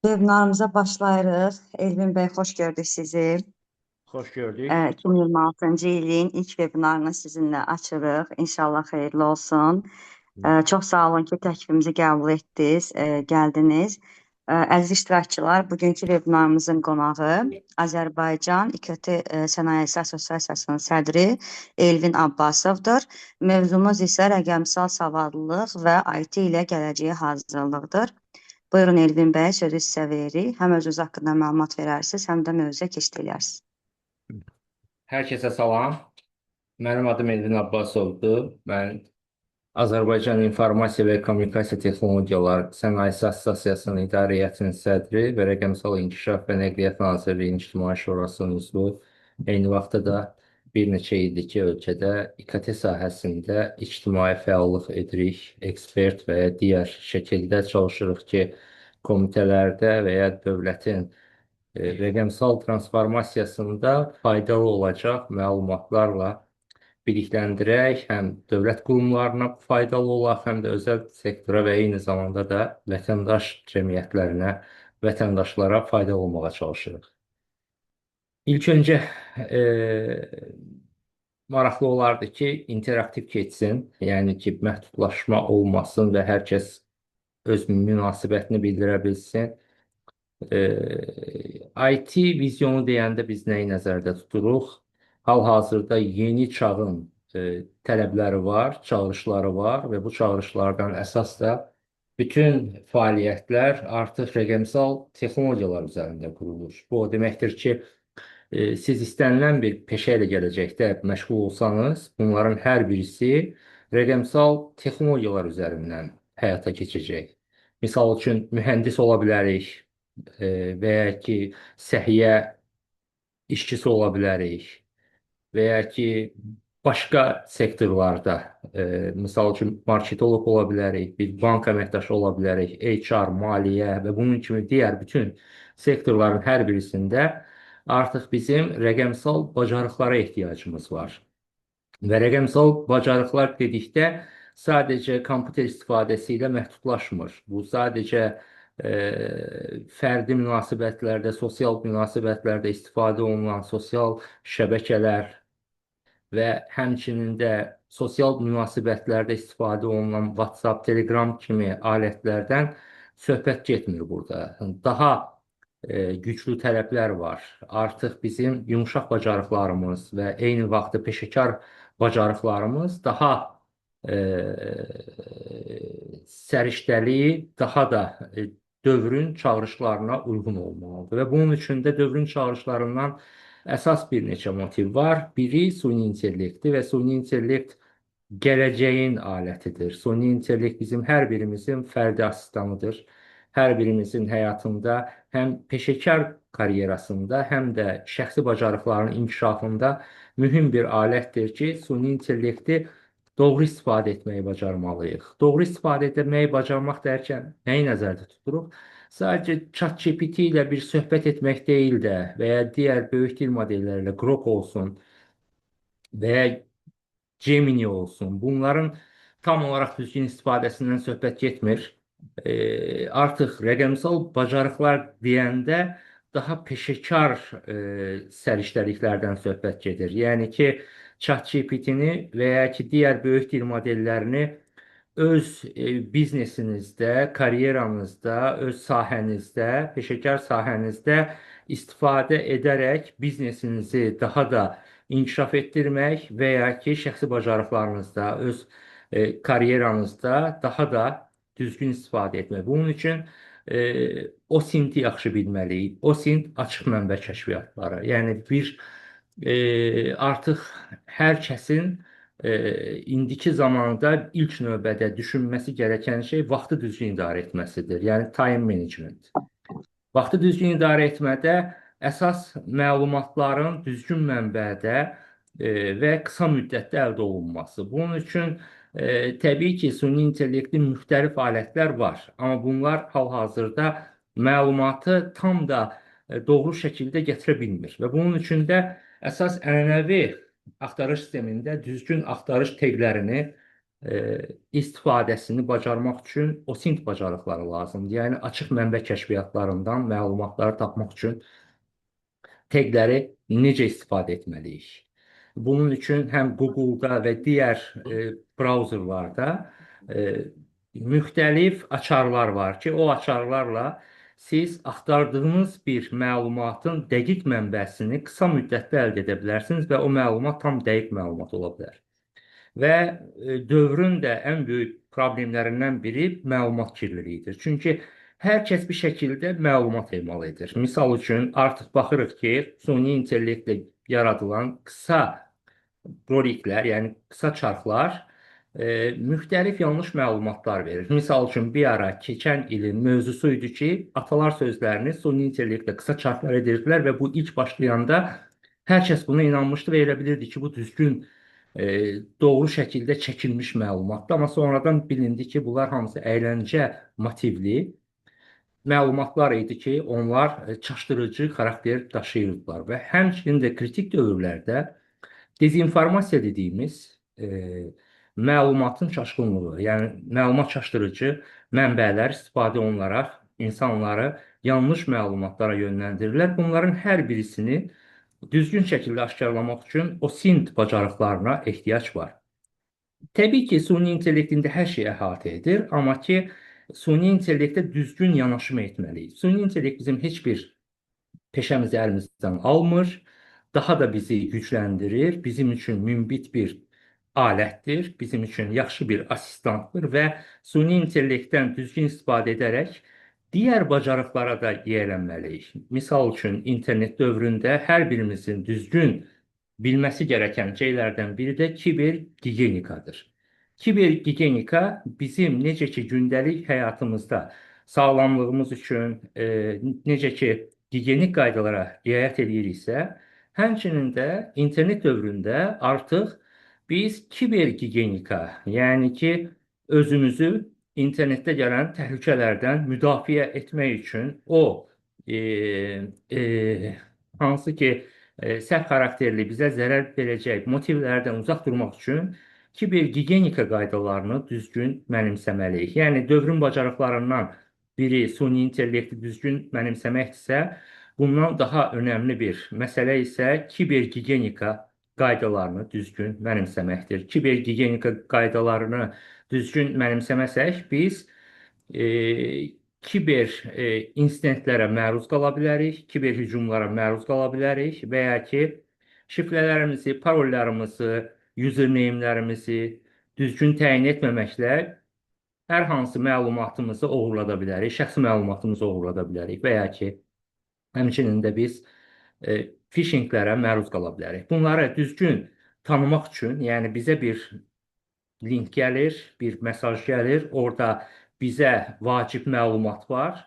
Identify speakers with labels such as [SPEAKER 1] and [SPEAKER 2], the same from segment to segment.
[SPEAKER 1] Webinarımıza başlayırıq. Elvin bəy, xoş gördük sizi.
[SPEAKER 2] Hoş gördük.
[SPEAKER 1] 2026-cı ilin ilk webinarını sizinlə açırıq. İnşallah xeyirli olsun. Çox sağ olun ki, təklifimizi qəbul etdiniz, gəldiniz. Əziz iştirakçılar, bugünkü webinarımızın qonağı Azərbaycan İKT Sənayesi Assosiasiyasının sədri Elvin Abbasovdur. Mövzumuz isə rəqəmsal savadlılıq və IT ilə gələcəyə hazırlıqdır. Buyurun Elvin bəy, sözü sizə veririk. Həm özünüz haqqında məlumat verərsiniz, həm də mövzuya keçid edərsiniz.
[SPEAKER 2] Herkese salam. Mənim adım Elvin Abbasovdur. Mən Azərbaycan İnformasiya və Kommunikasiya Texnologiyaları Sənayesi Assosiasiyasının İdarə Heyətinin sədri və Rəqəmsal İnkişaf və Nəqliyyat Nazirliyinin İctimai Şurasının üzvü. Eyni vaxtda da bir neçə ildir ki, ölkədə İKT sahəsində ictimai fəallıq edirik, ekspert və ya digər şəkildə çalışırıq ki, komitələrdə və ya dövlətin rəqəmsal transformasiyasında faydalı olacaq məlumatlarla birlikləndirək, həm dövlət qurumlarına faydalı olaq, həm də özəl sektora və eyni zamanda da vətəndaş cəmiyyətlərinə, vətəndaşlara faydalı olmağa çalışırıq. İlk öncə maraqlı olardı ki, interaktiv keçsin, yəni ki, məhdudlaşma olmasın və hər kəs öz münasibətini bildirə bilsin. IT vizyonu deyəndə biz nəyi nəzərdə tuturuq? Hal-hazırda yeni çağın tələbləri var, çağırışları var və bu çağırışlardan əsas da bütün fəaliyyətlər artıq rəqəmsal texnologiyalar üzərində qurulur. Bu o deməkdir ki, siz istənilən bir peşə ilə gələcəkdə məşğul olsanız, bunların hər birisi rəqəmsal texnologiyalar üzərindən həyata keçəcək. Misal üçün, mühəndis ola bilərik, və ya ki, səhiyyə işçisi ola bilərik və ya ki, başqa sektorlarda, misal üçün, marketoloq ola bilərik, bir bank əməkdaşı ola bilərik, HR, maliyyə və bunun kimi digər bütün sektorların hər birisində artıq bizim rəqəmsal bacarıqlara ehtiyacımız var. Və rəqəmsal bacarıqlar dedikdə sadəcə kompüter istifadəsi ilə məhdudlaşmır. Bu sadəcə fərdi münasibətlərdə, sosial münasibətlərdə istifadə olunan sosial şəbəkələr və həmçinin də sosial münasibətlərdə istifadə olunan WhatsApp, Telegram kimi alətlərdən söhbət getmir burada. Daha güclü tələblər var. Artıq bizim yumşaq bacarıqlarımız və eyni vaxtda peşəkar bacarıqlarımız daha səriştəli, daha da dövrün çağırışlarına uyğun olmalıdır. Və bunun üçün də dövrün çağırışlarından əsas bir neçə motiv var. Biri süni intellektdir və süni intellekt gələcəyin alətidir. Süni intellekt bizim hər birimizin fərdi asistanıdır. Hər birimizin həyatında həm peşəkar karyerasında, həm də şəxsi bacarıqların inkişafında mühüm bir alətdir ki, süni intellekti doğru istifadə etməyi bacarmalıyıq. Doğru istifadə etməyi bacarmaq dərkən nəyi nəzərdə tuturuq? Sadəcə ChatGPT ilə bir söhbət etmək deyil də və ya digər böyük dil modelləri ilə Grok olsun və ya Gemini olsun. Bunların tam olaraq düzgün istifadəsindən söhbət getmir. Artıq rəqəmsal bacarıqlar deyəndə daha peşəkar səriştəliklərdən söhbət gedir. Yəni ki, ChatGPT-ni və ya ki, digər böyük dil modellərini öz biznesinizdə, karyeranızda, öz sahənizdə, peşəkar sahənizdə istifadə edərək biznesinizi daha da inkişaf etdirmək və ya ki, şəxsi bacarıqlarınızda, öz karyeranızda daha da düzgün istifadə etmək. Bunun üçün OSINT-i yaxşı bilməliyik. OSINT açıq mənbə kəşfiyyatları. Yəni artıq hər kəsin indiki zamanda ilk növbədə düşünməsi gərəkən şey vaxtı düzgün idarə etməsidir. Yəni time management. Vaxtı düzgün idarə etmədə əsas məlumatların düzgün mənbədə və qısa müddətdə əldə olunması. Bunun üçün təbii ki, süni intellektin müxtəlif alətlər var. Amma bunlar hal-hazırda məlumatı tam da doğru şəkildə gətirə bilmir. Və bunun üçün də əsas ənənəvi axtarış sistemində düzgün axtarış teqlərini istifadəsini bacarmaq üçün OSINT bacarıqları lazımdır. Yəni açıq mənbə kəşfiyyatlarından məlumatları tapmaq üçün teqləri necə istifadə etməliyik? Bunun üçün həm Google-da və digər brauzerlarda e, müxtəlif açarlar var ki, o açarlarla siz axtardığınız bir məlumatın dəqiq mənbəsini qısa müddətdə əldə edə bilərsiniz və o məlumat tam dəqiq məlumat ola bilər. Və dövrün də ən böyük problemlərindən biri məlumat kirliliyidir. Çünki hər kəs bir şəkildə məlumat emal edir. Misal üçün, artıq baxırıq ki, süni intellektlə yaradılan qısa roliklər, yəni qısa çarxlar müxtəlif yanlış məlumatlar verir. Misal üçün, bir ara keçən ilin mövzusu idi ki, atalar sözlərini süni intellektlə qısa çarxlar edirdilər və bu ilk başlayanda hər kəs buna inanmışdı və elə bilirdi ki, bu düzgün doğru şəkildə çəkilmiş məlumatdır. Amma sonradan bilindi ki, bunlar hamısı əyləncə motivli məlumatlar idi ki, onlar çaşdırıcı xarakter daşıyırdılar və həmçinin də kritik dövrlərdə dezinformasiya dediyimiz məlumatın çaşqınlığı, yəni məlumat çaşdırıcı mənbələr istifadə olunaraq insanları yanlış məlumatlara yönləndirirlər. Bunların hər birisini düzgün şəkildə aşkarlamaq üçün o SINT bacarıqlarına ehtiyac var. Təbii ki, süni intellekt indi hər şeyi əhatə edir, amma ki, süni intellektə düzgün yanaşma etməliyik. Süni intellekt bizim heç bir peşəmizi əlimizdən almır, daha da bizi gücləndirir, bizim üçün münbit bir alətdir, bizim üçün yaxşı bir asistantdır və süni intellektdən düzgün istifadə edərək digər bacarıqlara da yiyələnməliyik. Misal üçün, internet dövründə hər birimizin düzgün bilməsi gərəkən şeylərdən biri də kibergigiyenikadır. Kibergigiyenika bizim necə ki, gündəlik həyatımızda sağlamlığımız üçün necə ki, gigiyenik qaydalara riayət ediriksə, həmçinin də internet dövründə artıq biz kibergigiyenika, yəni ki, özümüzü internetdə gələn təhlükələrdən müdafiə etmək üçün hansı ki, səhv xarakterli, bizə zərər verəcək motivlərdən uzaq durmaq üçün kibergigiyenika qaydalarını düzgün mənimsəməliyik. Yəni, dövrün bacarıqlarından biri süni intellekti düzgün mənimsəməkdirsə, bundan daha önəmli bir məsələ isə kibergigiyenika qaydalarını düzgün mənimsəməkdir. Kibergigiyenika qaydalarını düzgün mənimsəməsək, biz kiber insidentlərə məruz qala bilərik, kiber hücumlara məruz qala bilərik və ya ki, şifrələrimizi, parollarımızı, username-lərimizi düzgün təyin etməməklə hər hansı məlumatımızı oğurlada bilərik, şəxsi məlumatımızı oğurlada bilərik və ya ki, həmçinin də biz phishinglərə məruz qala bilərik. Bunları düzgün tanımaq üçün, yəni bizə bir link gəlir, bir mesaj gəlir, orada bizə vacib məlumat var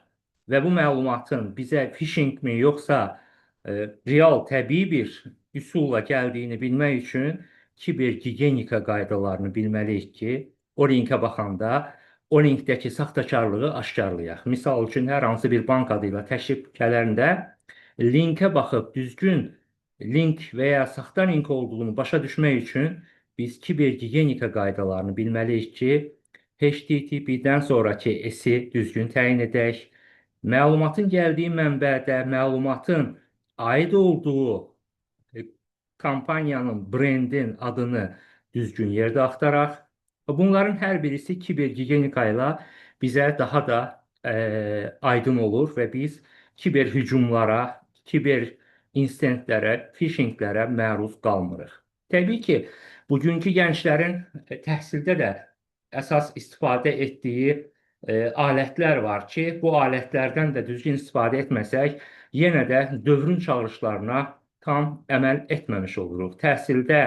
[SPEAKER 2] və bu məlumatın bizə phishing-mi yoxsa real, təbii bir üsulla gəldiyini bilmək üçün kibergigiyenika qaydalarını bilməliyik ki, o linkə baxanda o linkdəki saxtakarlığı aşkarlayaq. Misal üçün, hər hansı bir bank adı ilə təşrif gələndə linkə baxıb düzgün link və ya saxta link olduğunu başa düşmək üçün biz kibergigiyenika qaydalarını bilməliyik ki, HTTP-dən sonraki S-i düzgün təyin edək, məlumatın gəldiyi mənbədə məlumatın aid olduğu kampaniyanın, brendin adını düzgün yerdə axtaraq. Bunların hər birisi kibergigiyenika ilə bizə daha da aydın olur və biz kiber hücumlara, kiber insidentlərə, phishinglərə məruz qalmırıq. Təbii ki, bugünkü gənclərin təhsildə də əsas istifadə etdiyi alətlər var ki, bu alətlərdən də düzgün istifadə etməsək, yenə də dövrün çağırışlarına tam əməl etməmiş oluruq. Təhsildə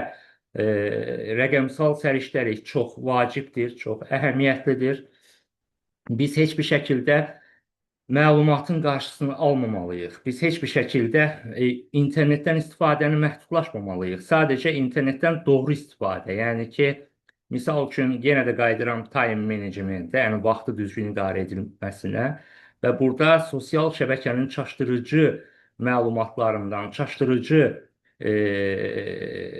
[SPEAKER 2] rəqəmsal səriştəlik çox vacibdir, çox əhəmiyyətlidir. Biz heç bir şəkildə məlumatın qarşısını almamalıyıq. Biz heç bir şəkildə internetdən istifadəni məhdudlaşmamalıyıq. Sadəcə internetdən doğru istifadə, yəni ki, misal üçün, yenə də qayıdıram time managementə, yəni vaxtı düzgün idarə edilməsinə və burada sosial şəbəkənin çaşdırıcı məlumatlarından, çaşdırıcı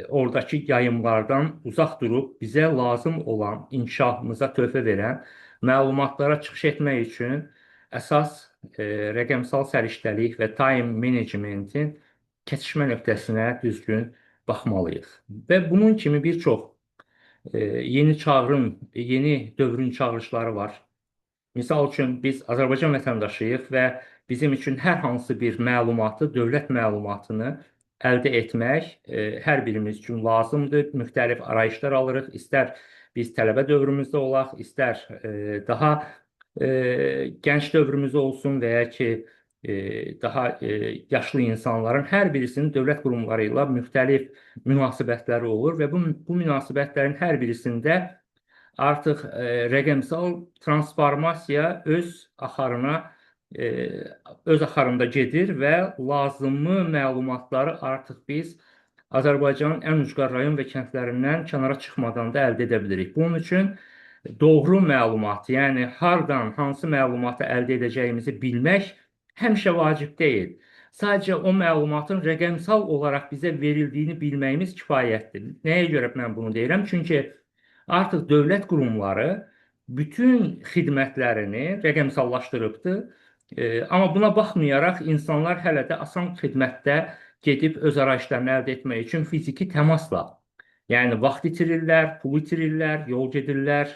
[SPEAKER 2] oradakı yayımlardan uzaq durub bizə lazım olan inkişafımıza töhfə verən məlumatlara çıxış etmək üçün əsas rəqəmsal səriştəlik və time managementin kəsişmə nöqtəsinə düzgün baxmalıyıq. Və bunun kimi bir çox yeni dövrün çağırışları var. Misal üçün biz Azərbaycan vətəndaşıyıq və bizim üçün hər hansı bir məlumatı, dövlət məlumatını əldə etmək hər birimiz üçün lazımdır. Müxtəlif arayışlar alırıq. İstər biz tələbə dövrümüzdə olaq, istər daha gənc dövrümüzdə olsun və ya ki daha yaşlı insanların hər birisinin dövlət qurumları ilə müxtəlif münasibətləri olur və bu münasibətlərin hər birisində artıq rəqəmsal transformasiya öz axarında gedir və lazımı məlumatları artıq biz Azərbaycanın ən ucqar rayon və kəndlərindən kənara çıxmadan da əldə edə bilirik. Bunun üçün doğru məlumat, yəni hardan hansı məlumatı əldə edəcəyimizi bilmək həmişə vacib deyil. Sadəcə o məlumatın rəqəmsal olaraq bizə verildiyini bilməyimiz kifayətdir. Nəyə görə mən bunu deyirəm? Çünki artıq dövlət qurumları bütün xidmətlərini rəqəmsallaşdırıbdır. Amma buna baxmayaraq insanlar hələ də asan xidmətdə gedib öz arayışlarını əldə etmək üçün fiziki təmasla, yəni vaxt itirirlər, pul itirirlər, yol gedirlər,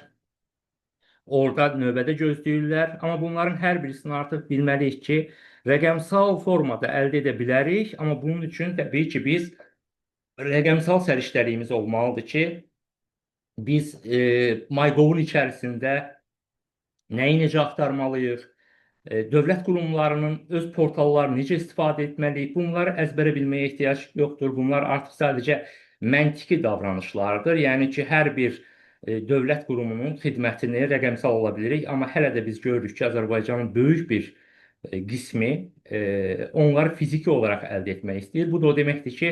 [SPEAKER 2] orada növbədə gözləyirlər. Amma bunların hər birisini artıq bilməliyik ki, rəqəmsal formada əldə edə bilərik. Amma bunun üçün təbii ki, biz rəqəmsal səriştəliyimiz olmalıdır ki, biz MyGov-un içərisində nəyi necə axtarmalıyıq, dövlət qurumlarının öz portallarını necə istifadə etməliyik, bunları əzbərə bilməyə ehtiyac yoxdur. Bunlar artıq sadəcə məntiqi davranışlardır. Yəni ki, hər bir dövlət qurumunun xidmətini rəqəmsal ola bilirik, amma hələ də biz görürük ki, Azərbaycanın böyük bir qismi onları fiziki olaraq əldə etmək istəyir. Bu da o deməkdir ki,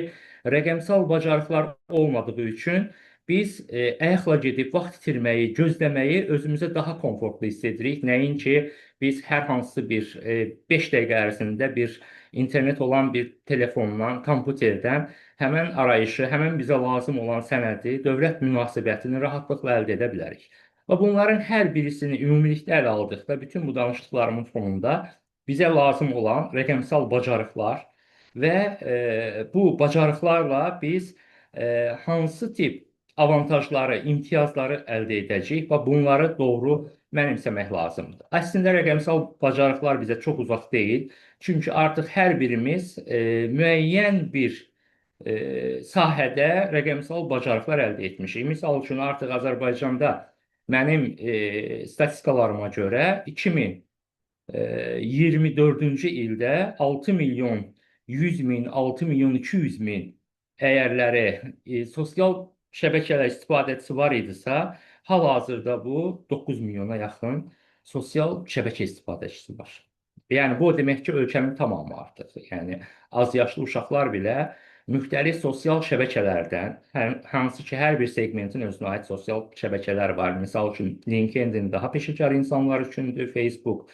[SPEAKER 2] rəqəmsal bacarıqlar olmadığı üçün biz ayaqla gedib vaxt itirməyi, gözləməyi özümüzə daha komfortlu hiss edirik. Nəinki biz hər hansı bir 5 dəqiqə ərzində bir internet olan bir telefondan, kompüterdən həmən arayışı, həmən bizə lazım olan sənədi, dövlət münasibətini rahatlıqla əldə edə bilərik. Və bunların hər birisini ümumilikdə ələ aldıqda, bütün bu danışdıqlarımın fonunda bizə lazım olan rəqəmsal bacarıqlar və bu bacarıqlarla biz hansı tip avantajları, imtiyazları əldə edəcəyik və bunları doğru mənimsəmək lazımdır. Əslində rəqəmsal bacarıqlar bizə çox uzaq deyil. Çünki artıq hər birimiz müəyyən bir sahədə rəqəmsal bacarıqlar əldə etmişik. Misal üçün artıq Azərbaycanda mənim statistikalarıma görə 2024-cü ildə 6 milyon 100 min, 6 milyon 200 min əyərləri sosial şəbəkələr istifadəçisi var idisə, hal-hazırda bu 9 milyona yaxın sosial şəbəkə istifadəçisi var. Yəni bu o demək ki, ölkənin tamamı artıq. Yəni az yaşlı uşaqlar belə müxtəlif sosial şəbəkələrdən, hansı ki, hər bir segmentin özünə aid sosial şəbəkələr var. Misal üçün LinkedIn daha peşəkar insanlar üçündür, Facebook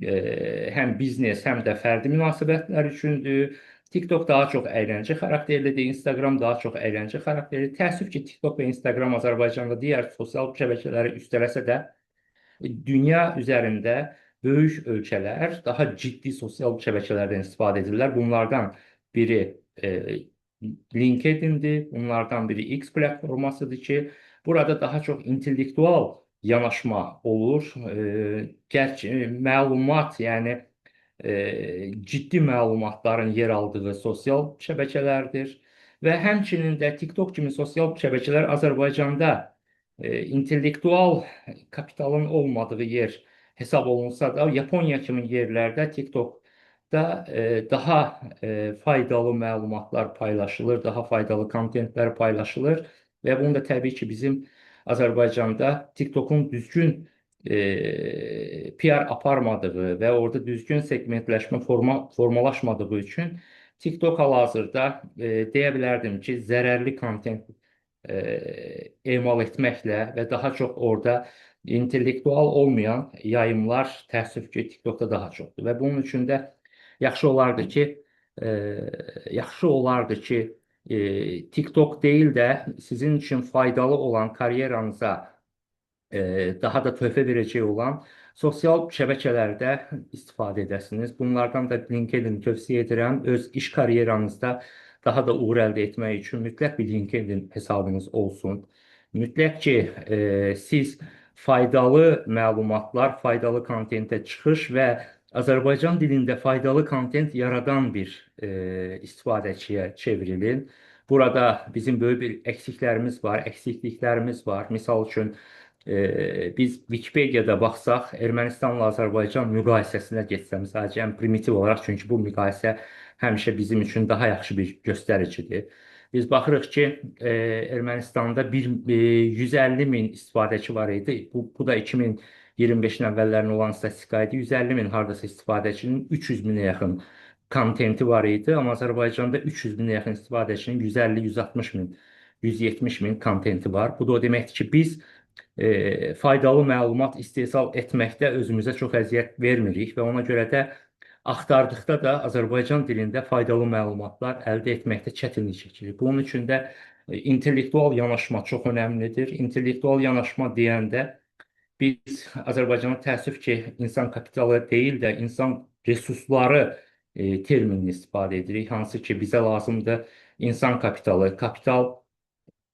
[SPEAKER 2] həm biznes, həm də fərdi münasibətlər üçündür. TikTok daha çox əyləncə xarakterlidir, Instagram daha çox əyləncə xarakterlidir. Təəssüf ki, TikTok və Instagram Azərbaycanda digər sosial şəbəkələri üstələsə də, dünya üzərində böyük ölkələr daha ciddi sosial şəbəkələrdən istifadə edirlər. Bunlardan biri LinkedIn-dir, bunlardan biri X platformasıdır ki, burada daha çox intellektual yanaşma olur. Məlumat, yəni ciddi məlumatların yer aldığı sosial şəbəkələrdir. Və həmçinin də TikTok kimi sosial şəbəkələr Azərbaycanda intellektual kapitalın olmadığı yer hesab olunsa da, Yaponiya kimi yerlərdə TikTokda daha faydalı məlumatlar paylaşılır, daha faydalı kontentlər paylaşılır və bunu da təbii ki, bizim Azərbaycanda TikTokun düzgün PR aparmadığı və orada düzgün segmentləşmə formalaşmadığı üçün TikTok hal-hazırda deyə bilərdim ki, zərərli kontent emal etməklə və daha çox orada intellektual olmayan yayımlar təəssüf ki, TikTokda daha çoxdur və bunun üçün də yaxşı olardı ki, TikTok değil de sizin için faydalı olan kariyeranıza daha da töhfə verəcək olan sosial şəbəkələrdə istifadə edəsiniz. Bunlardan da LinkedIn tövsiyə edirəm. Öz iş karyeranızda daha da uğur əldə etmək üçün mütləq bir LinkedIn hesabınız olsun. Mütləq ki, siz faydalı məlumatlar, faydalı kontentə çıxış və Azərbaycan dilində faydalı kontent yaradan bir istifadəçiyə çevrilin. Burada bizim böyük bir eksiklərimiz var, eksikliklərimiz var. Misal üçün, biz Wikipedia'da baxsaq, Ermənistanla Azərbaycan müqayisəsinə getsəm, sadəcə ən primitiv olaraq, çünki bu müqayisə həmişə bizim üçün daha yaxşı bir göstəricidir. Biz baxırıq ki, Ermənistanda 150 min istifadəçi var idi. Bu da 2025-in əvvəllərində olan statistika idi. 150 min hardasa istifadəçinin 300 minə yaxın kontenti var idi. Amma Azərbaycanda 300 minə yaxın istifadəçinin 150-160 min, 170 min kontenti var. Bu da o deməkdir ki, biz faydalı məlumat istehsal etməkdə özümüzə çox əziyyət vermirik və ona görə də axtardıqda da Azərbaycan dilində faydalı məlumatlar əldə etməkdə çətinlik çəkirik. Bunun üçün də intellektual yanaşma çox önəmlidir. İntellektual yanaşma deyəndə biz Azərbaycanda təəssüf ki, insan kapitalı deyil də insan resursları terminini istifadə edirik. Hansı ki, bizə lazımdır insan kapitalı, kapital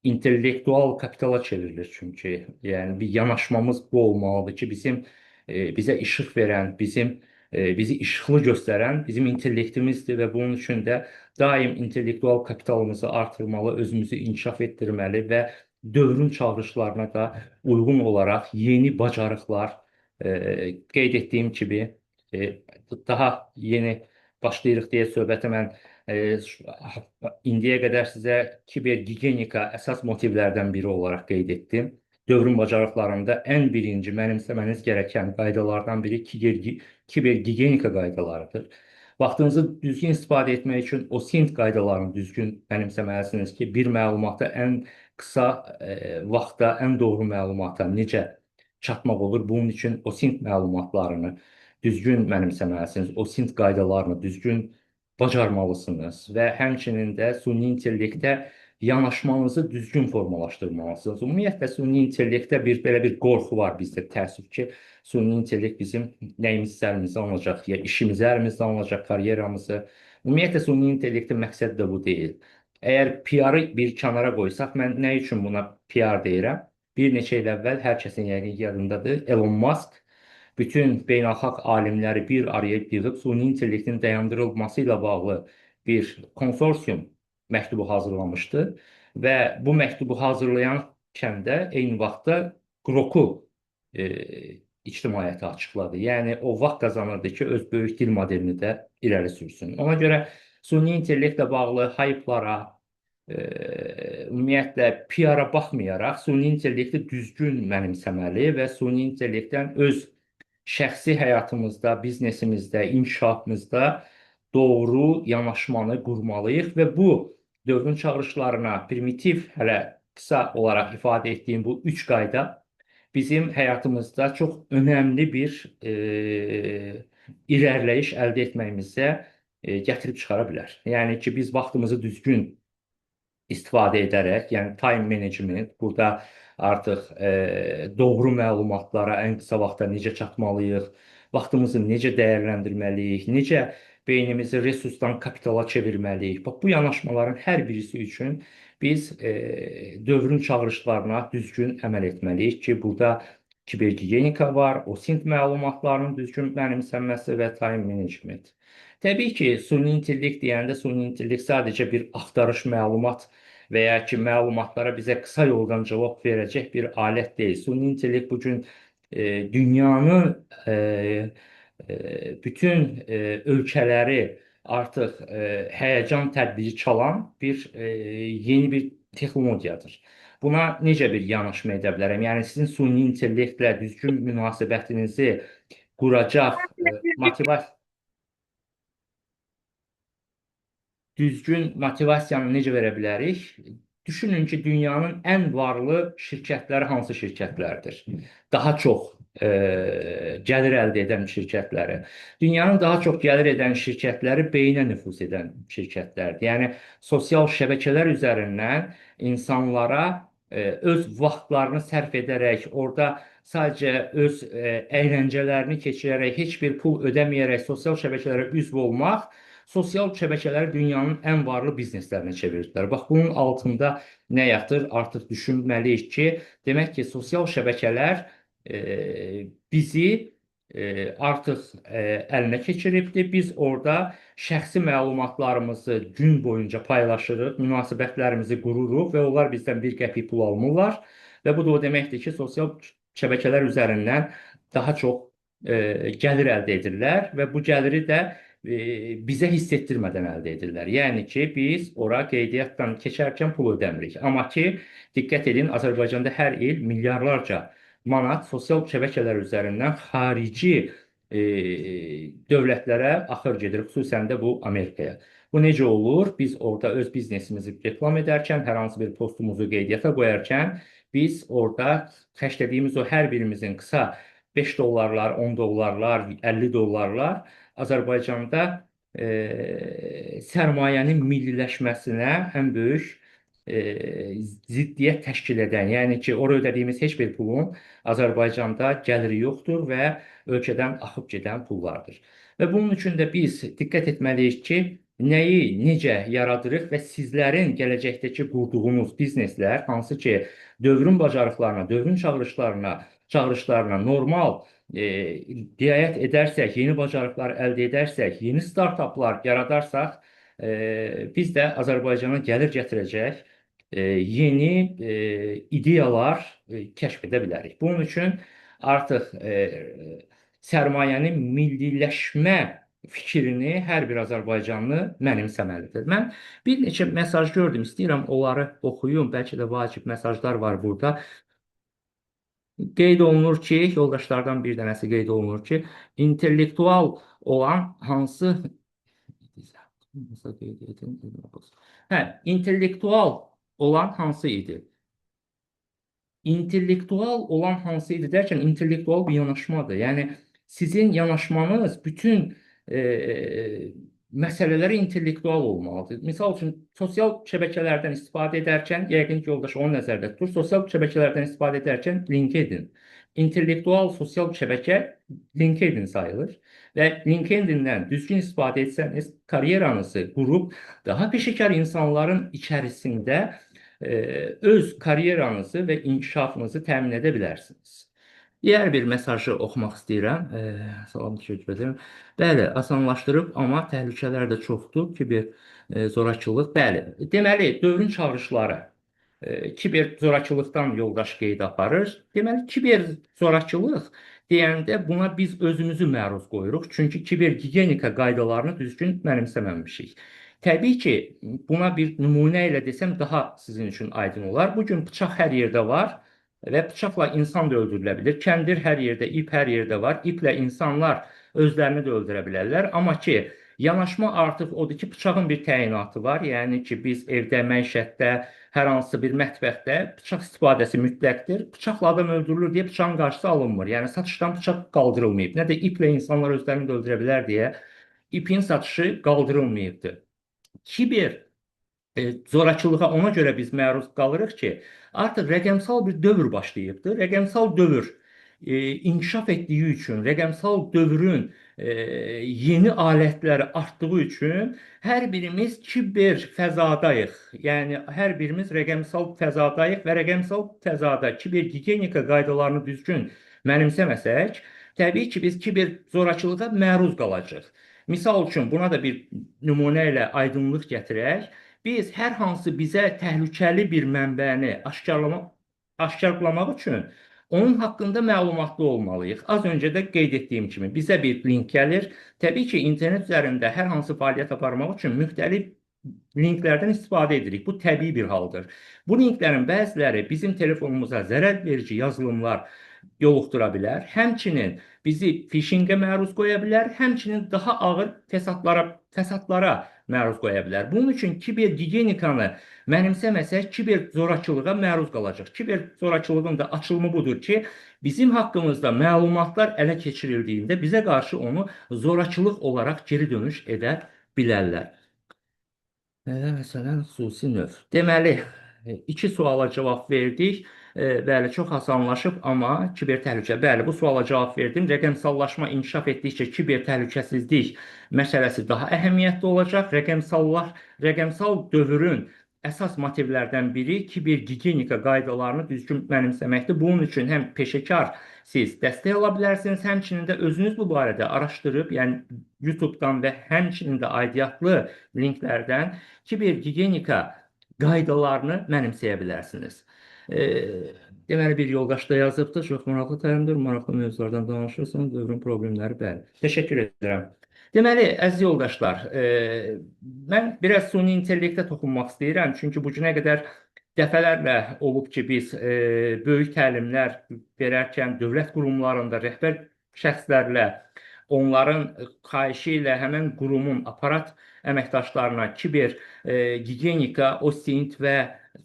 [SPEAKER 2] intellektual kapitala çevrilir çünki. Yəni bir yanaşmamız bu olmalıdır ki, bizim bizə işıq verən, bizi işıqlı göstərən bizim intellektimizdir və bunun üçün də daim intellektual kapitalımızı artırmalı, özümüzü inkişaf etdirməli və dövrün çağırışlarına da uyğun olaraq yeni bacarıqlar, qeyd etdiyim kimi, daha yeni başlayırıq deyə söhbətə mən indiyə qədər sizə kibergigiyenika əsas motivlərdən biri olaraq qeyd etdim. Dövrün bacarıqlarında ən birinci mənimsəməniz gərəkən qaydalardan biri kibergigiyenika qaydalarıdır. Vaxtınızı düzgün istifadə etmək üçün OSINT qaydalarını düzgün mənimsəməlisiniz ki, bir məlumata ən qısa vaxtda ən doğru məlumata necə çatmaq olur. Bunun üçün OSINT məlumatlarını düzgün mənimsəməlisiniz, OSINT qaydalarını düzgün bacarmalısınız və həmçinin də süni intellektə yanaşmanızı düzgün formalaşdırmalısınız. Ümumiyyətlə, süni intellektdə belə bir qorxu var bizdə, təəssüf ki, süni intellekt bizim nəyimizi əlimizdən alacaq, ya işimizi əlimizdən alacaq, karyeramızı. Ümumiyyətlə, süni intellektin məqsədi də bu deyil. Əgər PR-ı bir kənara qoysaq, mən nə üçün buna PR deyirəm? Bir neçə il əvvəl, hər kəsin yəqin yadındadır, Elon Musk bütün beynəlxalq alimləri bir araya yığıb süni intellektin dayandırılması ilə bağlı bir konsorsium məktubu hazırlamışdı və bu məktubu hazırlayan də eyni vaxtda Qroku ictimaiyyətə açıqladı. Yəni, o vaxt qazanırdı ki, öz böyük dil modelini də irəli sürsün. Ona görə süni intellektlə bağlı hayplara, ümumiyyətlə PR-a baxmayaraq süni intellekti düzgün mənimsəməli və süni intellektdən öz şəxsi həyatımızda, biznesimizdə, inkişafımızda doğru yanaşmanı qurmalıyıq və bu dövrün çağırışlarına primitiv, hələ qısa olaraq ifadə etdiyim bu 3 qayda bizim həyatımızda çox önəmli bir irəliləyiş əldə etməyimizə gətirib çıxara bilər. Yəni ki, biz vaxtımızı düzgün istifadə edərək, yəni time management, burada artıq doğru məlumatlara ən qısa vaxtda necə çatmalıyıq, vaxtımızı necə dəyərləndirməliyik, necə beynimizi resursdan kapitala çevirməliyik. Bax, bu yanaşmaların hər birisi üçün biz dövrün çağırışlarına düzgün əməl etməliyik ki, burada kibergigiyenika var, OSINT məlumatlarının düzgün mənimsənməsi və time management. Təbii ki, süni intellekt deyəndə süni intellekt sadəcə bir axtarış məlumat və ya ki, məlumatlara bizə qısa yoldan cavab verəcək bir alət deyil. Süni intellekt bugün dünyanın bütün ölkələri artıq həyəcan tədbiri çalan yeni bir texnologiyadır. Buna necə bir yanaşma edə bilərəm? Yəni, sizin süni intellektlə düzgün münasibətinizi quracaq düzgün motivasiyanı necə verə bilərik? Düşünün ki, dünyanın ən varlı şirkətləri hansı şirkətlərdir? Daha çox gəlir əldə edən şirkətləri. Dünyanın daha çox gəlir edən şirkətləri beyinə nüfuz edən şirkətlərdir. Yəni sosial şəbəkələr üzərindən insanlara öz vaxtlarını sərf edərək, orada sadəcə öz əyləncələrini keçirərək, heç bir pul ödəməyərək sosial şəbəkələrə üzv olmaq, sosial şəbəkələri dünyanın ən varlı bizneslərinə çevirdilər. Bax, bunun altında nə yatır? Artıq düşünməliyik ki, demək ki, sosial şəbəkələr bizi artıq əlinə keçiribdir. Biz orada şəxsi məlumatlarımızı gün boyunca paylaşırıq, münasibətlərimizi qururuq və onlar bizdən bir qəpik pul almırlar. Və bu da o deməkdir ki, sosial şəbəkələr üzərindən daha çox gəlir əldə edirlər və bu gəliri də bizə hiss etdirmədən əldə edirlər. Yəni ki, biz ora qeydiyyatdan keçərkən pul ödəmirik. Amma ki, diqqət edin, Azərbaycanda hər il milyarlarca manat sosial şəbəkələr üzərindən xarici dövlətlərə axır gedir, xüsusən də bu Amerikaya. Bu necə olur? Biz orada öz biznesimizi reklam edərkən, hər hansı bir postumuzu qeydiyyata qoyarkən, biz orada xərclədiyimiz o hər birimizin qısa 5 dollarlar, 10 dollarlar, 50 dollarlar Azərbaycanda sərmayənin milliləşməsinə ən böyük ziddiyyət təşkil edən, yəni ki, oraya ödədiyimiz heç bir pulun Azərbaycanda gəliri yoxdur və ölkədən axıb gedən pullardır. Və bunun üçün də biz diqqət etməliyik ki, nəyi necə yaradırıq və sizlərin gələcəkdəki qurduğunuz bizneslər, hansı ki, dövrün bacarıqlarına, dövrün çağırışlarına normal riayət edərsək, yeni bacarıqlar əldə edərsək, yeni startaplar yaradarsak, biz də Azərbaycana gəlir gətirəcək yeni ideyalar kəşf edə bilərik. Bunun üçün artıq sərmayənin milliləşmə fikrini hər bir azərbaycanlı mənimsəməlidir. Mən bir neçə mesaj gördüm, istəyirəm onları oxuyum, bəlkə də vacib mesajlar var burada. Qeyd olunur ki, yoldaşlardan bir dənəsi qeyd olunur ki, intellektual olan hansı intellektual olan hansı idi? İntellektual olan hansı idi dərkən, intellektual bir yanaşmadır. Yəni, sizin yanaşmanız bütün məsələləri intellektual olmalıdır. Misal üçün, sosial şəbəkələrdən istifadə edərkən, yəqin ki, yoldaş onu nəzərdə tutur, sosial şəbəkələrdən istifadə edərkən LinkedIn. İntellektual sosial şəbəkə LinkedIn sayılır və LinkedIn-dən düzgün istifadə etsəniz, karyeranızı qurub, daha peşəkar insanların içərisində öz karyeranızı və inkişafınızı təmin edə bilərsiniz. Digər bir mesajı oxumaq istəyirəm. Salam, təşəkkür edirəm. Bəli, asanlaşdırıb, amma təhlükələr də çoxdur. Kiber zorakılıq. Bəli, deməli, dövrün çağırışları kiber zorakılıqdan yoldaş qeyd aparır. Deməli, kiber zorakılıq deyəndə buna biz özümüzü məruz qoyuruq. Çünki kiber gigiyenika qaydalarını düzgün mənimsəməmişik. Təbii ki, buna bir nümunə ilə desəm daha sizin üçün aydın olar. Bugün bıçaq hər yerdə var. Və bıçaqla insan da öldürülə bilir. Kəndir hər yerdə, ip hər yerdə var. İplə insanlar özlərini də öldürə bilərlər. Amma ki, yanaşma artıq odur ki, bıçağın bir təyinatı var. Yəni ki, biz evdə, məişətdə, hər hansı bir mətbəxdə bıçaq istifadəsi mütləqdir. Bıçaqla adam öldürülür deyə bıçağın qarşısı alınmır. Yəni, satışdan bıçaq qaldırılmayıb. Nə də iplə insanlar özlərini də öldürə bilər deyə ipin satışı qaldırılmayıbdır. Kiber zorakılığa ona görə biz məruz qalırıq ki, artıq rəqəmsal bir dövr başlayıbdır. Rəqəmsal dövr inkişaf etdiyi üçün, rəqəmsal dövrün yeni alətləri artdığı üçün hər birimiz kiber fəzadayıq. Yəni, hər birimiz rəqəmsal fəzadayıq və rəqəmsal fəzada kiber gigiyenika qaydalarını düzgün mənimsəməsək, təbii ki, biz kiber zorakılığa məruz qalacaq. Misal üçün, buna da bir nümunə ilə aydınlıq gətirək. Biz hər hansı bizə təhlükəli bir mənbəni aşkarlamaq üçün onun haqqında məlumatlı olmalıyıq. Az öncə də qeyd etdiyim kimi, bizə bir link gəlir. Təbii ki, internet üzərində hər hansı fəaliyyət aparmaq üçün müxtəlif linklərdən istifadə edirik. Bu təbii bir haldır. Bu linklərin bəziləri bizim telefonumuza zərər verici yazılımlar yoluxdura bilər. Həmçinin bizi phishingə məruz qoya bilər, həmçinin daha ağır fəsadlara məruz qoya bilər. Bunun üçün kiber gigiyenikanı mənimsəməsək, kiber zorakılığa məruz qalacaq. Kiber zorakılığın da açılımı budur ki, bizim haqqımızda məlumatlar ələ keçirildiyində bizə qarşı onu zorakılıq olaraq geri dönüş edə bilərlər. Məsələn, xüsusi növ. Deməli, iki suala cavab verdik. Bəli, çox asanlaşıb, amma kiber təhlükə. Bəli, bu suala cavab verdim. Rəqəmsallaşma inkişaf etdikcə kiber təhlükəsizlik məsələsi daha əhəmiyyətli olacaq. Rəqəmsal dövrün əsas motivlərdən biri kiber gigiyenika qaydalarını düzgün mənimsəməkdir. Bunun üçün həm peşəkar siz dəstək ala bilərsiniz, həmçinin də özünüz bu barədə araşdırıb, yəni YouTube-dan və həmçinin də aidiyyatlı linklərdən kiber gigiyenika qaydalarını mənimsəyə bilərsiniz. Deməli, bir yoldaş da yazıbdır. Çox maraqlı təlimdir. Maraqlı mövzulardan danışırsan, dövrün problemləri bəli. Təşəkkür edirəm. Deməli, əziz yoldaşlar, mən biraz süni intellektə toxunmaq istəyirəm. Çünki bu günə qədər dəfələrlə olub ki, biz böyük təlimlər verərkən dövlət qurumlarında rəhbər şəxslərlə onların xahişi ilə həmən qurumun aparat əməkdaşlarına kiber gigiyenika, OSINT və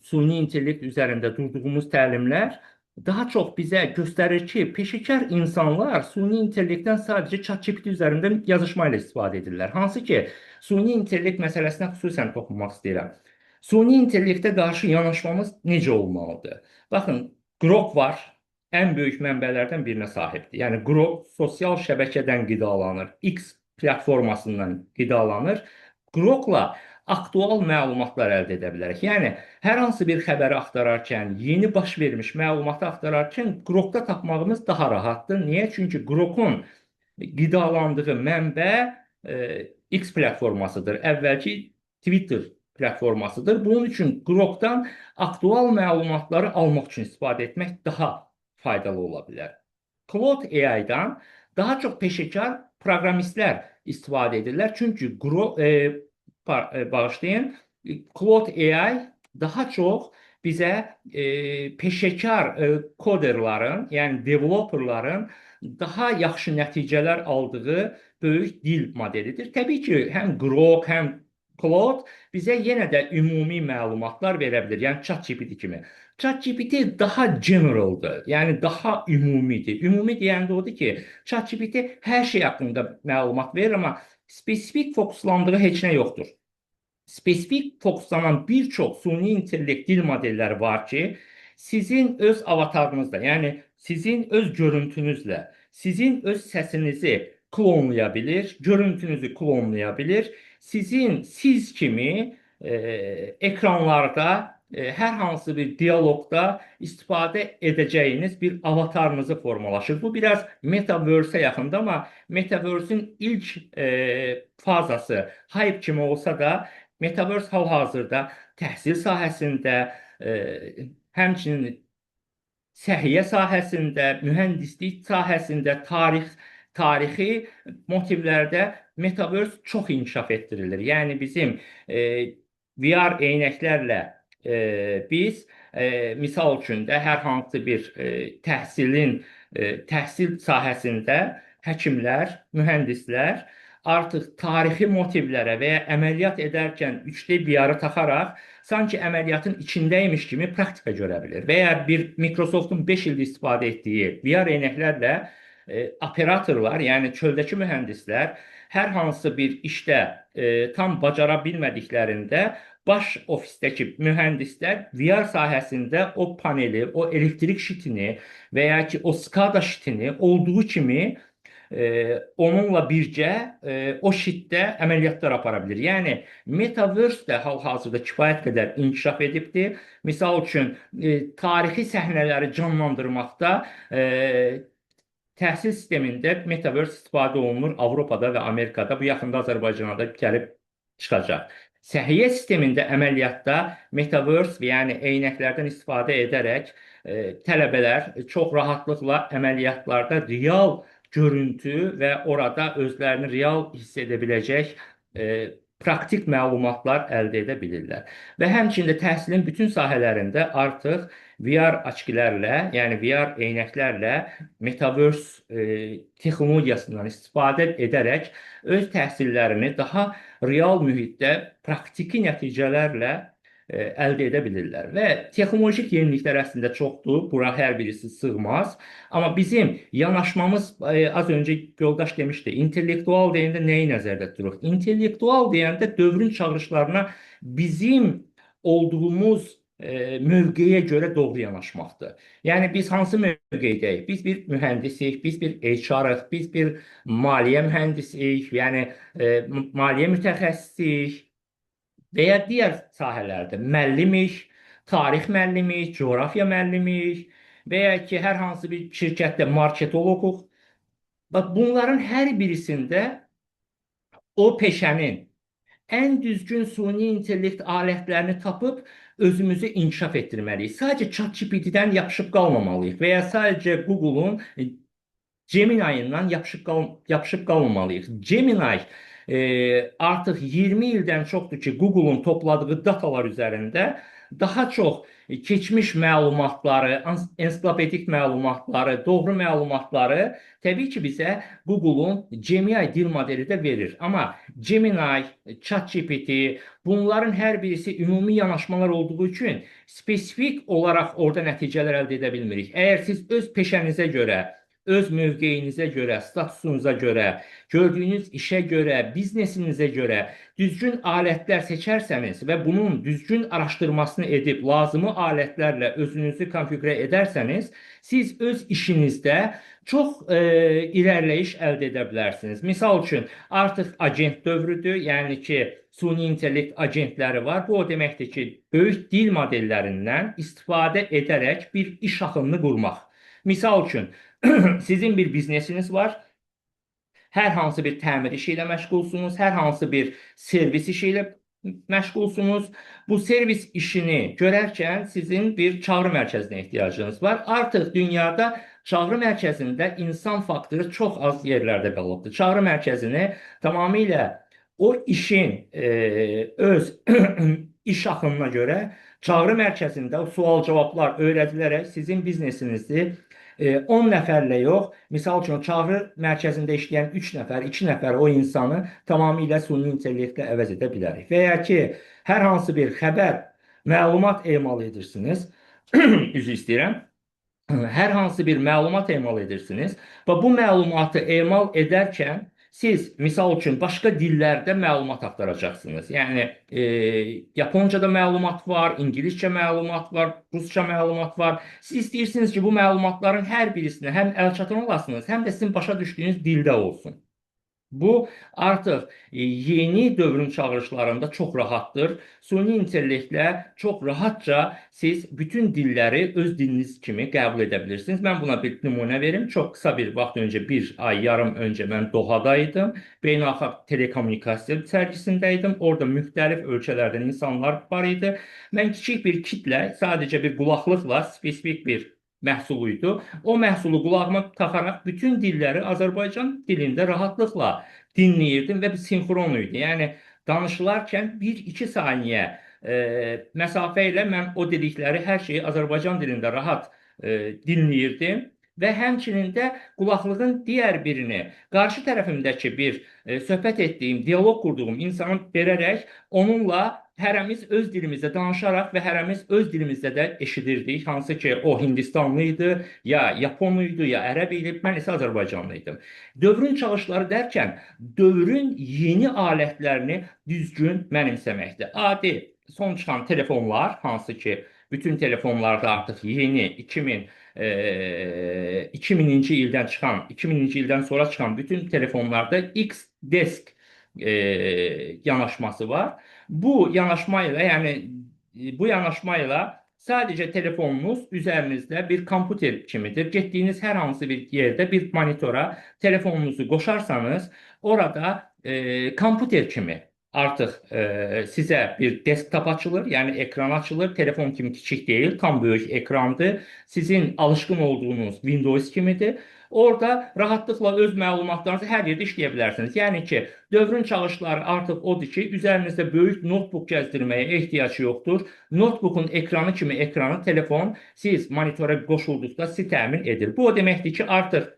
[SPEAKER 2] süni intellekt üzərində durduğumuz təlimlər daha çox bizə göstərir ki, peşəkar insanlar süni intellektdən sadəcə ChatGPT üzərində yazışma ilə istifadə edirlər. Hansı ki, süni intellekt məsələsinə xüsusən toxunmaq istəyirəm. Süni intellektə qarşı yanaşmamız necə olmalıdır? Baxın, Grok var, ən böyük mənbələrdən birinə sahibdir. Yəni, Grok sosial şəbəkədən qidalanır, X platformasından qidalanır. Grokla aktual məlumatlar əldə edə bilərik. Yəni, hər hansı bir xəbəri axtararkən, yeni baş vermiş məlumatı axtararkən Grokda tapmağımız daha rahatdır. Niyə? Çünki Grokun qidalandığı mənbə X platformasıdır. Əvvəlki Twitter platformasıdır. Bunun üçün Grokdan aktual məlumatları almaq üçün istifadə etmək daha faydalı ola bilər. Claude AI-dan daha çox peşəkar proqramistlər istifadə edirlər. Çünki bağışlayın, Claude AI daha çox bizə peşəkar koderlərin, yəni developerların daha yaxşı nəticələr aldığı böyük dil modelidir. Təbii ki, həm Grok, həm Claude bizə yenə də ümumi məlumatlar verə bilir, yəni ChatGPT kimi. ChatGPT daha generaldır, yəni daha ümumidir. Ümumi deyəndə odur ki, ChatGPT hər şey haqqında məlumat verir, amma spesifik fokuslandığı heç nə yoxdur. Spesifik fokuslanan bir çox süni intellekt dil modelləri var ki, sizin öz avatarınızla, yəni sizin öz görüntünüzlə, sizin öz səsinizi klonlaya bilir, görüntünüzü klonlaya bilir. Siz kimi ekranlarda hər hansı bir diyaloqda istifadə edəcəyiniz bir avatarınızı formalaşır. Bu biraz Metaverse-ə yaxındır, amma Metaverse-in ilk fazası hype kimi olsa da, Metaverse hal-hazırda təhsil sahəsində, həmçinin səhiyyə sahəsində, mühəndislik sahəsində, tarixi motivlərdə Metaverse çox inkişaf etdirilir. Yəni bizim VR eynəklərlə biz misal üçün də hər hansı bir təhsil sahəsində həkimlər, mühəndislər artıq tarixi motivlərə və ya əməliyyat edərkən 3D VR-ı taxaraq sanki əməliyyatın içindəymiş kimi praktika görə bilir. Və ya bir Microsoftun 5 ildir istifadə etdiyi VR eynəklərlə operatorlar, yəni çöldəki mühəndislər hər hansı bir işdə tam bacara bilmədiklərində baş ofisdəki mühəndislər VR sahəsində o paneli, o elektrik şitini və ya ki o SCADA şitini olduğu kimi onunla birgə o şitdə əməliyyatlar apara bilir. Yəni, Metaverse də hal-hazırda kifayət qədər inkişaf edibdir. Misal üçün, tarixi səhnələri canlandırmaqda təhsil sistemində Metaverse istifadə olunur Avropada və Amerikada. Bu yaxında Azərbaycana da gəlib çıxacaq. Səhiyyə sistemində əməliyyatda Metaverse, yəni eynəklərdən istifadə edərək tələbələr çox rahatlıqla əməliyyatlarda real görüntü və orada özlərini real hiss edə biləcək praktik məlumatlar əldə edə bilirlər. Və həmçində təhsilin bütün sahələrində artıq VR açkilərlə, yəni VR eynəklərlə Metaverse texnologiyasından istifadə edərək öz təhsillərini daha real mühitdə praktiki nəticələrlə əldə edə bilirlər. Və texnolojik yeniliklər əslində çoxdur. Bura hər birisi sığmaz. Amma bizim yanaşmamız az öncə yoldaş demişdi, intellektual deyəndə nəyi nəzərdə tuturuq? İntellektual deyəndə dövrün çağırışlarına bizim olduğumuz mövqeyə görə doğru yanaşmaqdır. Yəni biz hansı mövqeydəyik? Biz bir mühəndisik, biz bir HR-ıq, biz bir maliyyə mühəndisiyik, yəni maliyyə mütəxəssisiyik və ya digər sahələrdə müəllimik, tarix müəllimik, coğrafiya müəllimik və ya ki, hər hansı bir şirkətdə marketoloquq. Bax, bunların hər birisində o peşənin ən düzgün süni intellekt alətlərini tapıb özümüzü inkişaf etdirməliyik. Sadəcə ChatGPT-dən yapışıb qalmamalıyıq və ya sadəcə Google-un Gemini-dən yapışıb qalmamalıyıq. Gemini artıq 20 ildən çoxdur ki, Google-un topladığı datalar üzərində daha çox keçmiş məlumatları, ensiklopedik məlumatları, doğru məlumatları təbii ki, bizə Google-un Gemini dil modeli də verir. Amma Gemini, ChatGPT, bunların hər birisi ümumi yanaşmalar olduğu üçün spesifik olaraq orada nəticələr əldə edə bilmirik. Əgər siz öz peşənizə görə, öz mövqeyinizə görə, statusunuza görə, gördüyünüz işə görə, biznesinizə görə düzgün alətlər seçərsəniz və bunun düzgün araşdırmasını edib lazımı alətlərlə özünüzü konfiqurə edərsəniz, siz öz işinizdə çox irəliləyiş əldə edə bilərsiniz. Misal üçün, artıq agent dövrüdür, yəni ki, süni intellekt agentləri var. Bu o deməkdir ki, böyük dil modellərindən istifadə edərək bir iş axınını qurmaq. Misal üçün, sizin bir biznesiniz var, hər hansı bir təmir işi ilə məşğulsunuz, hər hansı bir servis işi ilə məşğulsunuz. Bu servis işini görərkən sizin bir çağrı mərkəzinə ehtiyacınız var. Artıq dünyada çağrı mərkəzində insan faktoru çox az yerlərdə qalıbdır. Çağrı mərkəzini tamamilə o işin öz iş axınına görə çağrı mərkəzində sual-cavablar öyrədilərək sizin biznesinizi 10 nəfərlə yox, misal üçün çağrı mərkəzində işləyən 3 nəfər, 2 nəfər o insanı tamamilə süni intellektlə əvəz edə bilərik. Və ya ki, hər hansı bir xəbər, məlumat emal edirsiniz, üzr istəyirəm, hər hansı bir məlumat emal edirsiniz və bu məlumatı emal edərkən siz, misal üçün, başqa dillərdə məlumat axtaracaqsınız. Yəni, Yaponcada məlumat var, İngiliscə məlumat var, Rusca məlumat var. Siz istəyirsiniz ki, bu məlumatların hər birisini həm əlçatan olasınız, həm də sizin başa düşdüyünüz dildə olsun. Bu artıq yeni dövrün çağırışlarında çox rahatdır. Süni intellektlə çox rahatca siz bütün dilləri öz diliniz kimi qəbul edə bilirsiniz. Mən buna bir nümunə verim. Çox qısa bir vaxt öncə, bir ay yarım öncə mən Dohadaydım. Beynəlxalq telekommunikasiya sərgisindəydim. Orada müxtəlif ölkələrdən insanlar var idi. Mən kiçik bir kitlə, sadəcə bir qulaqlıqla spesifik bir məhsuluydu. O məhsulu qulağıma taxaraq bütün dilləri Azərbaycan dilində rahatlıqla dinləyirdim və sinxron idi. Yəni, danışılarkən 1-2 saniyə məsafə ilə mən o dedikləri hər şeyi Azərbaycan dilində rahat dinləyirdim. Və həmçinin də qulaqlığın digər birini qarşı tərəfimdəki bir söhbət etdiyim, diyaloq qurduğum insanı verərək onunla hərəmiz öz dilimizdə danışaraq və hərəmiz öz dilimizdə də eşidirdik. Hansı ki, o Hindistanlı idi, ya Yapon idi, ya ərəb idi, mən isə Azərbaycanlı idim. Dövrün çağırışları dərkən, dövrün yeni alətlərini düzgün mənimsəməkdir. Adi, son çıxan telefonlar, hansı ki, bütün telefonlarda artıq yeni 2000-ci ildən çıxan, 2000-ci ildən sonra çıxan bütün telefonlarda X-Desk yanaşması var. Bu yanaşma ilə sadəcə telefonunuz üzərinizdə bir kompüter kimidir. Getdiyiniz hər hansı bir yerdə bir monitora telefonunuzu qoşarsanız, orada kompüter kimi artıq sizə bir desktop açılır, yəni ekran açılır. Telefon kimi kiçik deyil, tam böyük ekrandır. Sizin alışqın olduğunuz Windows kimidir. orada rahatlıqla öz məlumatlarınızı hər yerdə işləyə bilərsiniz. Yəni ki, dövrün çalışları artıq odur ki, üzərinizdə böyük notebook gəzdirməyə ehtiyac yoxdur. Notebookun ekranı kimi ekranı telefon siz monitora qoşulduqda sizi təmin edir. Bu o deməkdir ki, artıq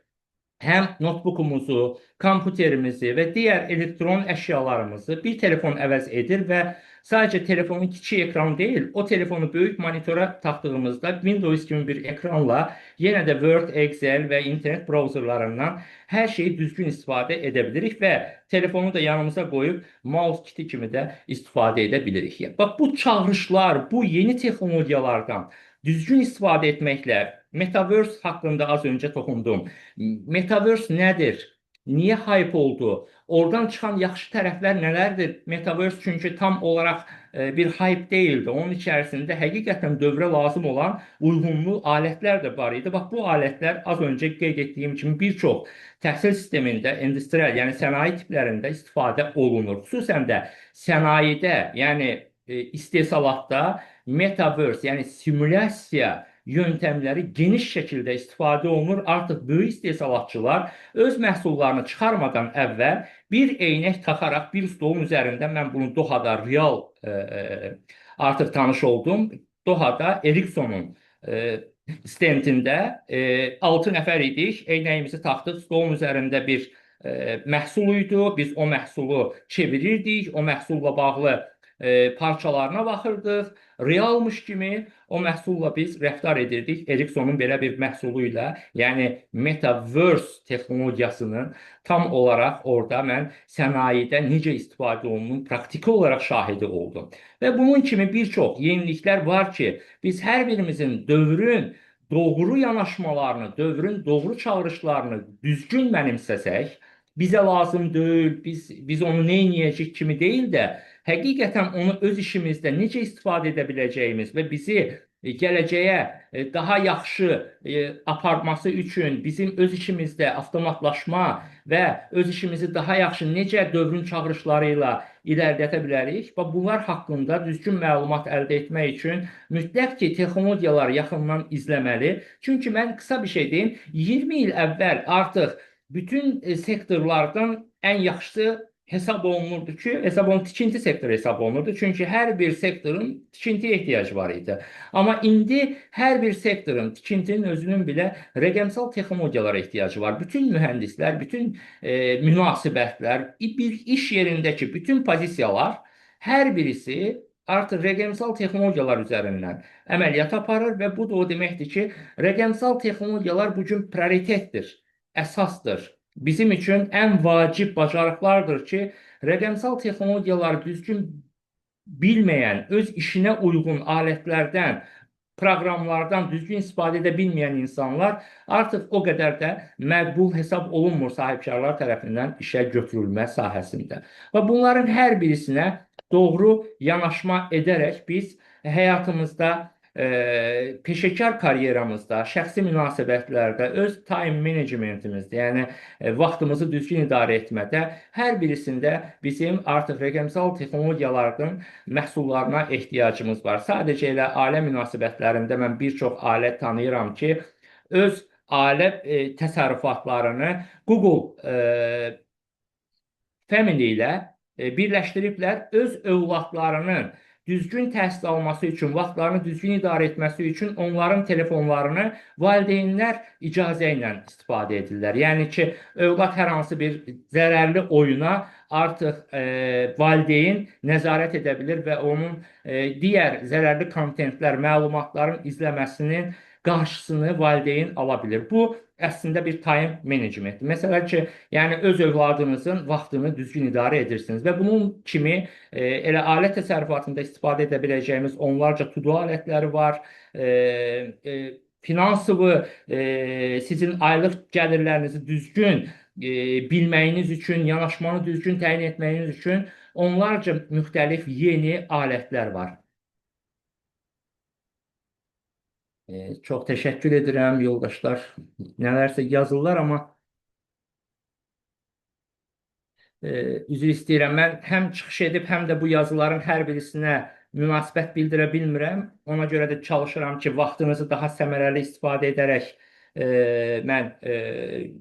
[SPEAKER 2] həm notebookumuzu, kompüterimizi və digər elektron əşyalarımızı bir telefon əvəz edir və sadəcə telefonun kiçik ekranı deyil, o telefonu böyük monitora taxdığımızda Windows kimi bir ekranla yenə də Word, Excel və internet brauzerlarından hər şeyi düzgün istifadə edə bilirik və telefonu da yanımıza qoyub mouse kiti kimi də istifadə edə bilirik. Bax, bu çağırışlar, bu yeni texnologiyalardan düzgün istifadə etməklə Metaverse haqqında az öncə toxundum. Metaverse nədir? Niyə hype oldu? Oradan çıxan yaxşı tərəflər nələrdir? Metaverse çünki tam olaraq bir hype deyildi. Onun içərisində həqiqətən dövrə lazım olan uyğunlu alətlər də var idi. Bax, bu alətlər az öncə qeyd etdiyim kimi bir çox təhsil sistemində, industrial, yəni sənaye tiplərində istifadə olunur. Xüsusən də sənayedə, yəni istehsalatda Metaverse, yəni simulyasiya yöntemləri geniş şəkildə istifadə olunur. Artıq böyük istehsalatçılar öz məhsullarını çıxarmadan əvvəl bir eynək taxaraq bir stolun üzərində, mən bunu Dohada real artıq tanış oldum. Dohada Ericssonun stendində 6 nəfər idik. Eynəyimizi taxdıq. Stolun üzərində bir məhsul idi. Biz o məhsulu çevirirdik. O məhsulla bağlı parçalarına baxırdıq. Realmış kimi o məhsulla biz rəftar edirdik Ericssonun belə bir məhsulu ilə. Yəni Metaverse texnologiyasının tam olaraq orada mən sənayedə necə istifadə olunduğunun praktiki olaraq şahidi oldum. Və bunun kimi bir çox yeniliklər var ki, biz hər birimizin dövrün doğru yanaşmalarını, dövrün doğru çağırışlarını düzgün mənimsəsək, bizə lazım deyil, biz onu neyniyəcək kimi deyil də, həqiqətən onu öz işimizdə necə istifadə edə biləcəyimiz və bizi gələcəyə daha yaxşı aparması üçün bizim öz işimizdə avtomatlaşma və öz işimizi daha yaxşı necə dövrün çağırışları ilə irəlidədə bilərik və bunlar haqqında düzgün məlumat əldə etmək üçün mütləq ki, texnologiyaları yaxından izləməli. Çünki mən qısa bir şey deyim, 20 il əvvəl artıq bütün sektorlardan ən yaxşısı hesab olunurdu ki, tikinti sektoru hesab olunurdu. Çünki hər bir sektorun tikintiyə ehtiyacı var idi. Amma indi hər bir sektorun, tikintinin özünün belə rəqəmsal texnologiyalara ehtiyacı var. Bütün mühəndislər, bütün münasibətlər, bir iş yerindəki bütün pozisiyalar, hər birisi artıq rəqəmsal texnologiyalar üzərindən əməliyyat aparır və bu da o deməkdir ki, rəqəmsal texnologiyalar bugün prioritetdir, əsasdır. Bizim üçün ən vacib bacarıqlardır ki, rəqəmsal texnologiyaları düzgün bilməyən, öz işinə uyğun alətlərdən, proqramlardan düzgün istifadə edə bilməyən insanlar artıq o qədər də məqbul hesab olunmur sahibkarlar tərəfindən işə götürülmə sahəsində. Və bunların hər birisinə doğru yanaşma edərək biz həyatımızda, peşəkar karyeramızda, şəxsi münasibətlərdə, öz time managementimizdə, yəni vaxtımızı düzgün idarə etmədə hər birisində bizim artıq rəqəmsal texnologiyaların məhsullarına ehtiyacımız var. Sadəcə elə ailə münasibətlərində mən bir çox ailə tanıyıram ki, öz ailə təsərrüfatlarını Google Family ilə birləşdiriblər, öz övladlarının düzgün təhsil alması üçün, vaxtlarını düzgün idarə etməsi üçün onların telefonlarını valideynlər icazə ilə istifadə edirlər. Yəni ki, övlad hər hansı bir zərərli oyuna artıq valideyn nəzarət edə bilir və onun digər zərərli kontentlər, məlumatların izləməsinin qarşısını valideyn ala bilir. Bu əslində bir time managementdir. Məsələn ki, yəni öz övladınızın vaxtını düzgün idarə edirsiniz və bunun kimi elə ailə təsərrüfatında istifadə edə biləcəyimiz onlarca to-do alətləri var. Finansovu sizin aylıq gəlirlərinizi düzgün bilməyiniz üçün, yanaşmanı düzgün təyin etməyiniz üçün onlarca müxtəlif yeni alətlər var. Çox təşəkkür edirəm yoldaşlar. Nələrsə yazırlar, amma üzr istəyirəm. Mən həm çıxış edib, həm də bu yazıların hər birisinə münasibət bildirə bilmirəm. Ona görə də çalışıram ki, vaxtınızı daha səmərəli istifadə edərək mən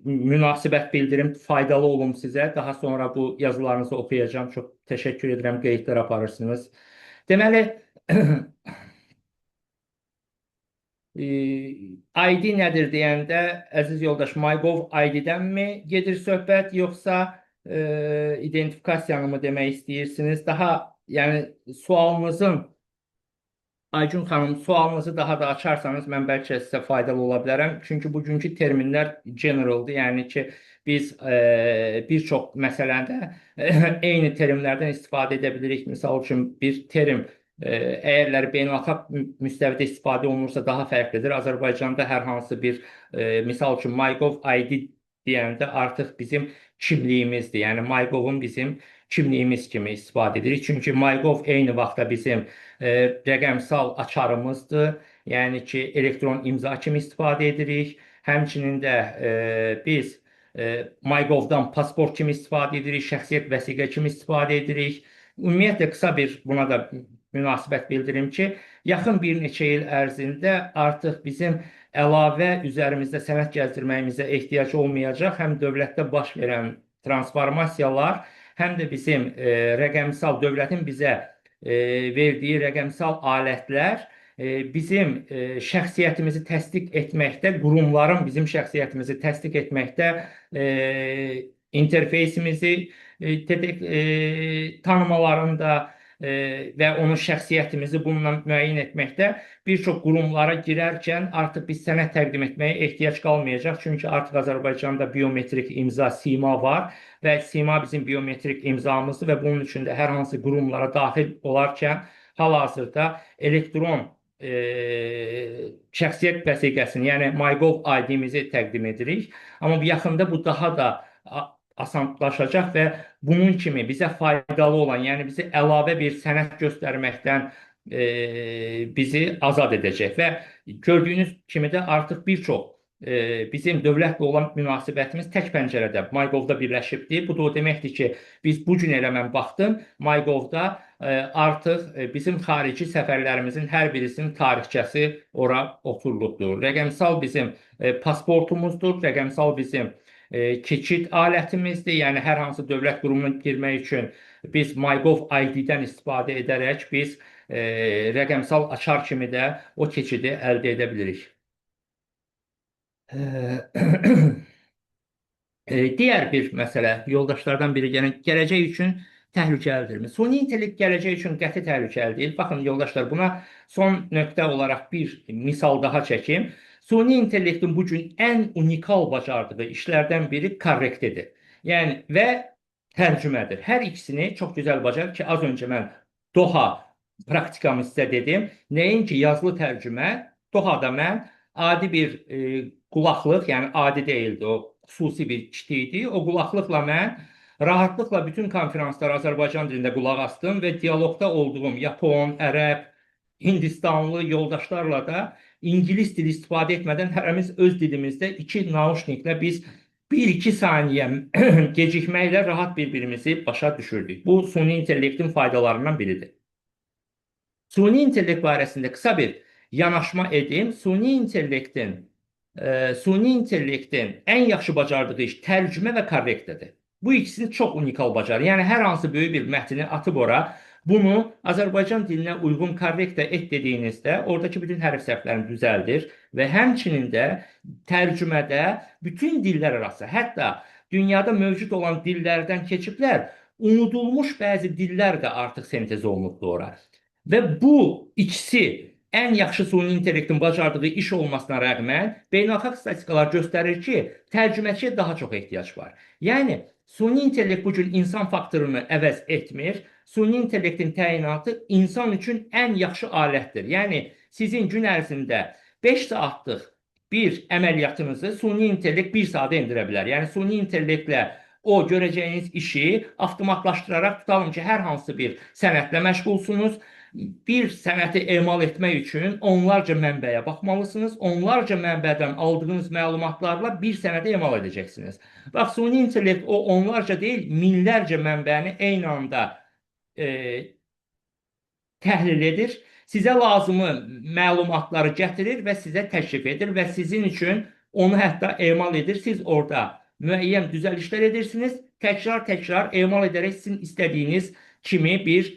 [SPEAKER 2] münasibət bildirim, faydalı olum sizə. Daha sonra bu yazılarınızı oxuyacağım. Çox təşəkkür edirəm, qeydlər aparırsınız. Deməli, ID nədir deyəndə, əziz yoldaş, MyGov ID-dənmi gedir söhbət, yoxsa identifikasiyanı mı demək istəyirsiniz? Daha, yəni sualınızın Aygun xanım, sualınızı daha da açarsanız mən bəlkə sizə faydalı ola bilərəm. Çünki bugünkü terminlər generaldır. Yəni ki, biz bir çox məsələdə eyni terimlərdən istifadə edə bilirik. Misal üçün, bir terim əgərləri beynəlxalq müstəvidə istifadə olunursa daha fərqlidir. Azərbaycanda hər hansı bir, misal üçün, MyGov ID deyəndə artıq bizim kimliyimizdir. Yəni, MyGovun bizim kimliyimiz kimi istifadə edirik. Çünki MyGov eyni vaxtda bizim rəqəmsal açarımızdır. Yəni ki, elektron imza kimi istifadə edirik. Həmçinin də biz MyGov-dan pasport kimi istifadə edirik, şəxsiyyət vəsiqə kimi istifadə edirik. Ümumiyyətlə, qısa bir buna da münasibət bildirim ki, yaxın bir neçə il ərzində artıq bizim əlavə üzərimizdə sənəd gəzdirməyimizə ehtiyac olmayacaq. Həm dövlətdə baş verən transformasiyalar, həm də bizim rəqəmsal dövlətin bizə verdiyi rəqəmsal alətlər bizim şəxsiyyətimizi təsdiq etməkdə, qurumların bizim şəxsiyyətimizi təsdiq etməkdə interfeysimizi tanımalarında və onun şəxsiyyətimizi bununla müəyyən etməkdə bir çox qurumlara girərkən artıq biz sənəd təqdim etməyə ehtiyac qalmayacaq. Çünki artıq Azərbaycanda biometrik imza SIMA var və SIMA bizim biometrik imzamızdır və bunun üçün də hər hansı qurumlara daxil olarkən hal-hazırda elektron şəxsiyyət vəsiqəsini, yəni MyGov ID-mizi təqdim edirik. Amma yaxında bu daha da asanlaşacaq və bunun kimi bizə faydalı olan, yəni bizi əlavə bir sənəd göstərməkdən bizi azad edəcək və gördüyünüz kimi də artıq bir çox bizim dövlətlə olan münasibətimiz tək pəncərədə MyGov-da birləşibdir. Bu da o deməkdir ki, biz bu gün elə mən baxdım, MyGov-da artıq bizim xarici səfərlərimizin hər birisinin tarixçəsi ora oturulubdur. Rəqəmsal bizim pasportumuzdur, rəqəmsal bizim keçid alətimizdir. Yəni, hər hansı dövlət qurumuna girmək üçün biz MyGov ID-dən istifadə edərək biz rəqəmsal açar kimi də o keçidi əldə edə bilirik. Digər bir məsələ, yoldaşlardan biri gələcək üçün təhlükəlidirmi? Suni intellekt gələcək üçün qəti təhlükəli deyil. Baxın, yoldaşlar, buna son nöqtə olaraq bir misal daha çəkim. Suni intellektin bugün ən unikal bacardığı işlərdən biri korrektidir. Yəni, və tərcümədir. Hər ikisini çox gözəl bacarır ki, az öncə mən Doha praktikamı sizə dedim. Nəinki yazılı tərcümə, Dohada mən adi bir qulaqlıq, yəni adi deyildi, o xüsusi bir kiçik idi. O qulaqlıqla mən rahatlıqla bütün konferanslara Azərbaycan dilində qulaq astım və dialoqda olduğum Yapon, Ərəb, Hindistanlı yoldaşlarla da İngilis dili istifadə etmədən hərəmiz öz dilimizdə 2 naushniklə biz 1-2 saniyə gecikməklə rahat bir-birimizi başa düşürdük. Bu, suni intellektin faydalarından biridir. Suni intellekt barəsində qısa bir yanaşma edim. Suni intellektin ən yaxşı bacardığı iş tərcümə və korrektidir. Bu ikisini çox unikal bacarır. Yəni, hər hansı böyük bir mətni atıb ora, bunu Azərbaycan dilinə uyğun korrektə et dediyinizdə oradakı bütün hərf səhvlərini düzəldir və həmçinin də tərcümədə bütün dillər arası, hətta dünyada mövcud olan dillərdən keçiblər, unudulmuş bəzi dillər də artıq sintez olunubdur ora. Və bu ikisi ən yaxşı suni intellektin bacardığı iş olmasına rəğmən beynəlxalq statistikalar göstərir ki, tərcüməçiyə daha çox ehtiyac var. Yəni, suni intellekt bugün insan faktorunu əvəz etmir. Suni intellektin təyinatı insan üçün ən yaxşı alətdir. Yəni, sizin gün ərzində 5 saatlıq bir əməliyyatınızı suni intellekt 1 saata endirə bilər. Yəni, suni intellektlə o görəcəyiniz işi avtomatlaşdıraraq tutalım ki, hər hansı bir sənətlə məşğulsunuz. Bir sənəti emal etmək üçün onlarca mənbəyə baxmalısınız. Onlarca mənbədən aldığınız məlumatlarla bir sənəti emal edəcəksiniz. Bax, suni intellekt o onlarca deyil, minlərcə mənbəni eyni anda təhlil edir. Sizə lazımı məlumatları gətirir və sizə təklif edir və sizin üçün onu hətta emal edir. Siz orada müəyyən düzəlişlər edirsiniz. Təkrar emal edərək sizin istədiyiniz kimi bir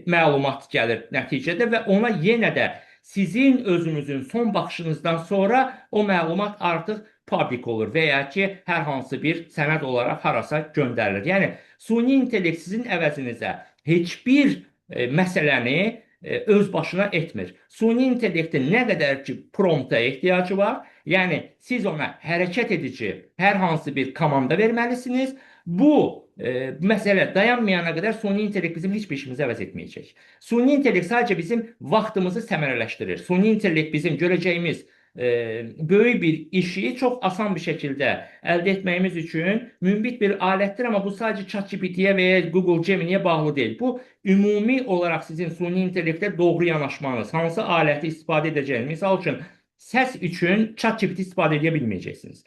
[SPEAKER 2] məlumat gəlir nəticədə və ona yenə də sizin özünüzün son baxışınızdan sonra o məlumat artıq publik olur və ya ki, hər hansı bir sənəd olaraq harasa göndərilir. Yəni, süni intellekt sizin əvəzinizə heç bir məsələni öz başına etmir. Süni intellektin nə qədər ki, prompta ehtiyacı var, yəni siz ona hərəkət edici hər hansı bir komanda verməlisiniz. Bu məsələ dayanmayana qədər süni intellekt bizim heç bir işimizi əvəz etməyəcək. Süni intellekt sadəcə bizim vaxtımızı səmərələşdirir. Süni intellekt bizim görəcəyimiz böyük bir işi çox asan bir şəkildə əldə etməyimiz üçün münbit bir alətdir, amma bu sadəcə ChatGPT-yə və ya Google Gemini-yə bağlı deyil. Bu, ümumi olaraq sizin süni intellektə doğru yanaşmanız, hansı aləti istifadə edəcəyiniz. Misal üçün, səs üçün ChatGPT istifadə edə bilməyəcəksiniz.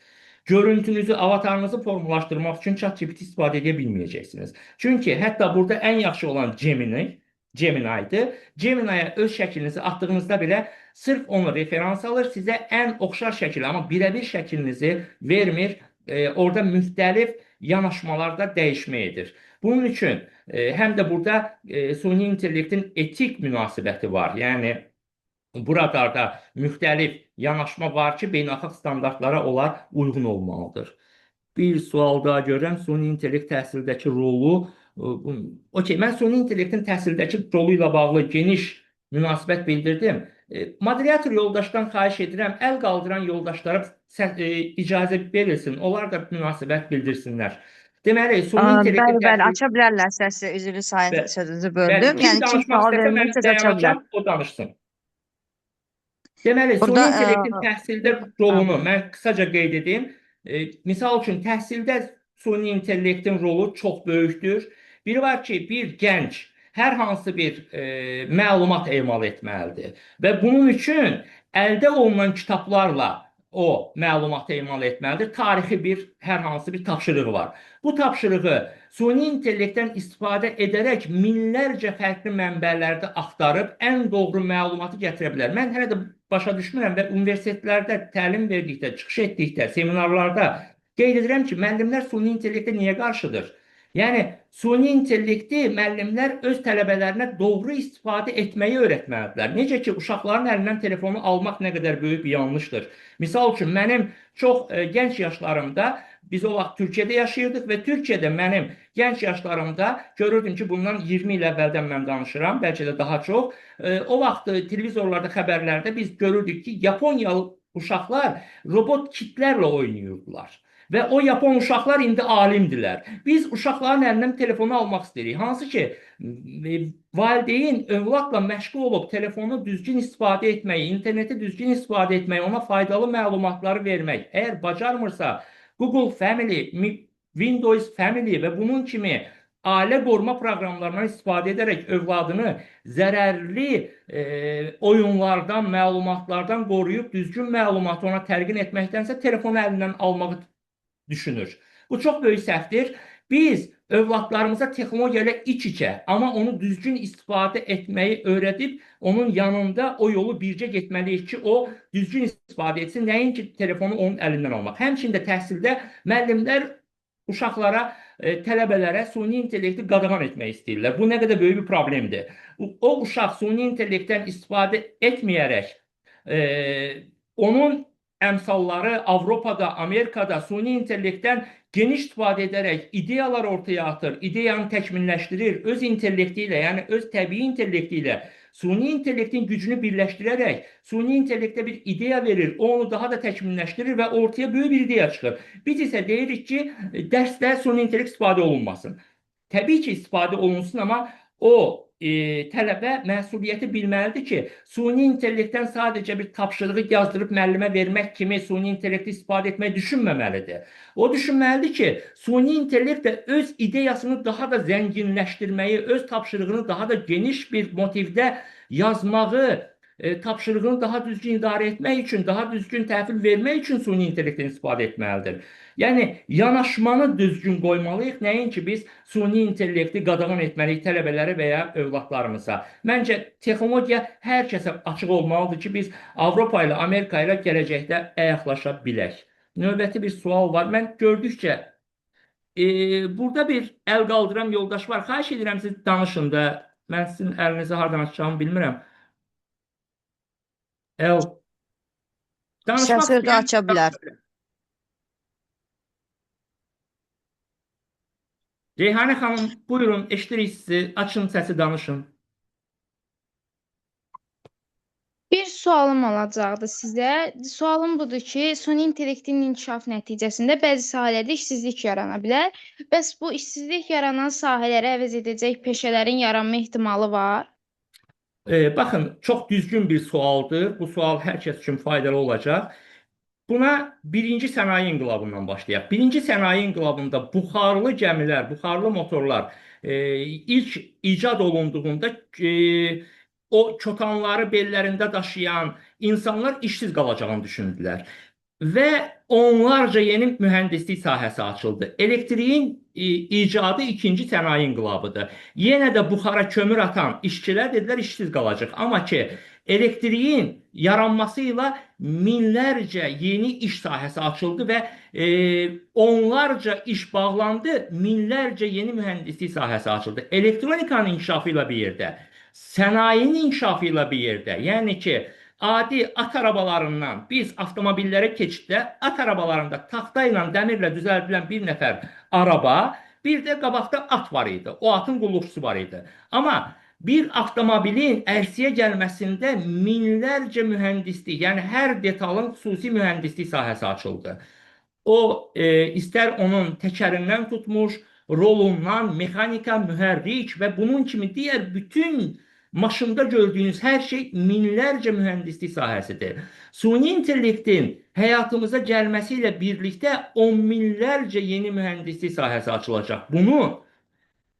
[SPEAKER 2] Görüntünüzü, avatarınızı formulaşdırmaq üçün ChatGPT istifadə edə bilməyəcəksiniz. Çünki hətta burada ən yaxşı olan Gemini-dir. Gemini-yə öz şəklinizi atdığınızda belə sırf onu referans alır, sizə ən oxşar şəkil, amma birəbir şəklinizi vermir. Orada müxtəlif yanaşmalarda dəyişmə edir. Bunun üçün həm də burada süni intellektin etik münasibəti var. Yəni, burada müxtəlif yanaşma var ki, beynəlxalq standartlara onlar uyğun olmalıdır. Bir sual daha görürəm, süni intellekt təhsildəki rolu. Mən süni intellektin təhsildəki rolu ilə bağlı geniş münasibət bildirdim. Moderator yoldaşdan xahiş edirəm, əl qaldıran yoldaşlara icazə verilsin, onlar da münasibət bildirsinlər. Deməli, süni intellektin
[SPEAKER 1] Bəli, aça bilərlər səsi, üzrlü sayın sözünüzü böldüm.
[SPEAKER 2] Kim danışmaq istəsə, mən dayanacaq, o danışsın. Deməli, süni intellektin təhsildə rolunu mən qısaca qeyd edeyim. Misal üçün, təhsildə süni intellektin rolu çox böyükdür. Biri var ki, bir gənc hər hansı bir məlumat emal etməlidir və bunun üçün əldə olunan kitablarla o məlumatı emal etməlidir. Tarixi hər hansı bir tapşırığı var. Bu tapşırığı süni intellektdən istifadə edərək minlərcə fərqli mənbələrdə axtarıb ən doğru məlumatı gətirə bilər. Mən hələ də başa düşmürəm və universitetlərdə təlim verdikdə, çıxış etdikdə, seminarlarda qeyd edirəm ki, müəllimlər süni intellektə niyə qarşıdır? Yəni, süni intellekti müəllimlər öz tələbələrinə doğru istifadə etməyi öyrətməlidirlər. Necə ki, uşaqların əlindən telefonu almaq nə qədər böyük bir yanlışdır. Misal üçün, mənim çox gənc yaşlarımda, biz o vaxt Türkiyədə yaşayırdıq və Türkiyədə mənim gənc yaşlarımda görürdüm ki, bundan 20 il əvvəldən mən danışıram, bəlkə də daha çox. O vaxt televizorlarda, xəbərlərdə biz görürdük ki, Yaponiyalı uşaqlar robot kitlərlə oynayırdılar. Və o Yapon uşaqlar indi alimdirlər. Biz uşaqların əlindən telefonu almaq istəyirik. Hansı ki, valideyn övladla məşğul olub telefonu düzgün istifadə etməyi, interneti düzgün istifadə etməyi, ona faydalı məlumatları vermək. Əgər bacarmırsa, Google Family, Windows Family və bunun kimi ailə qoruma proqramlarından istifadə edərək övladını zərərli oyunlardan, məlumatlardan qoruyub düzgün məlumatı ona təlqin etməkdənsə telefonu əlindən almağı düşünür. Bu çox böyük səhvdir. Biz övladlarımıza texnologiya ilə iç-içə, amma onu düzgün istifadə etməyi öyrədib, onun yanında o yolu bircə getməliyik ki, o düzgün istifadə etsin, nəinki telefonu onun əlindən almaq. Həmçində təhsildə müəllimlər uşaqlara, tələbələrə süni intellekti qadağan etmək istəyirlər. Bu nə qədər böyük bir problemdir. O uşaq süni intellektdən istifadə etməyərək, onun əmsalları Avropada, Amerikada süni intellektdən geniş istifadə edərək ideyalar ortaya atır, ideyanı təkmilləşdirir, öz intellekti ilə, yəni öz təbii intellekti ilə süni intellektin gücünü birləşdirərək süni intellektə bir ideya verir, o onu daha da təkmilləşdirir və ortaya böyük bir ideya çıxır. Biz isə deyirik ki, dərsdə süni intellekt istifadə olunmasın. Təbii ki, istifadə olunsun, amma o tələbə məsuliyyəti bilməlidir ki, süni intellektdən sadəcə bir tapşırığı yazdırıb müəllimə vermək kimi süni intellekti istifadə etməyi düşünməməlidir. O düşünməlidir ki, süni intellekt də öz ideyasını daha da zənginləşdirməyi, öz tapşırığını daha da geniş bir motivdə yazmağı tapşırığını daha düzgün idarə etmək üçün, daha düzgün təhvil vermək üçün süni intellektdən istifadə etməlidir. Yəni yanaşmanı düzgün qoymalıyıq. Nəinki biz süni intellekti qadağan etməliyik tələbələrə və ya övladlarımıza. Məncə texnologiya hər kəsə açıq olmalıdır ki, biz Avropa ilə, Amerika ilə gələcəkdə əyaqlaşa bilək. Növbəti bir sual var. Mən gördükcə burada bir əl qaldıran yoldaş var. Xahiş edirəm siz danışın da. Mən sizin əlinizi hardan açacağımı bilmirəm. Əl danışmaq
[SPEAKER 3] Səsi
[SPEAKER 2] istəyən
[SPEAKER 3] aça bilər.
[SPEAKER 2] Reyhanə xanım, buyurun, eşidirik sizi. Açın səsi, danışın.
[SPEAKER 4] Bir sualım olacaqdı sizə. Sualım budur ki, süni intellektin inkişafı nəticəsində bəzi sahələrdə işsizlik yarana bilər. Bəs bu işsizlik yaranan sahələri əvəz edəcək peşələrin yaranma ehtimalı var?
[SPEAKER 2] Baxın, çox düzgün bir sualdır. Bu sual hər kəs üçün faydalı olacaq. Buna birinci sənaye inqilabından başlayaq. Birinci sənaye inqilabında buxarlı gəmilər, buxarlı motorlar ilk icad olunduğunda o çotanları bellərində daşıyan insanlar işsiz qalacağını düşündülər. Və onlarca yeni mühəndislik sahəsi açıldı. Elektriğin icadı ikinci sənaye inqilabıdır. Yenə də buxara kömür atan işçilər dedilər işsiz qalacaq. Amma ki, elektriğin yaranmasıyla minlərcə yeni iş sahəsi açıldı və onlarca iş bağlandı, minlərcə yeni mühəndislik sahəsi açıldı. Elektronikanın inkişafı ilə bir yerdə, sənayinin inkişafı ilə bir yerdə, yəni ki, adi at arabalarından biz avtomobillərə keçiddə at arabalarında taxta ilə, dəmirlə düzəldilən bir nəfər araba, bir də qabaqda at var idi. O atın qulluqçusu var idi. Amma bir avtomobilin ərsəyə gəlməsində minlərcə mühəndislik, yəni hər detalın xüsusi mühəndislik sahəsi açıldı. O, istər onun təkərindən tutmuş, rolundan, mexanika, mühərrik və bunun kimi digər bütün maşında gördüyünüz hər şey minlərcə mühəndislik sahəsidir. Süni intellektin həyatımıza gəlməsi ilə birlikdə 10 minlərcə yeni mühəndislik sahəsi açılacaq. Bunu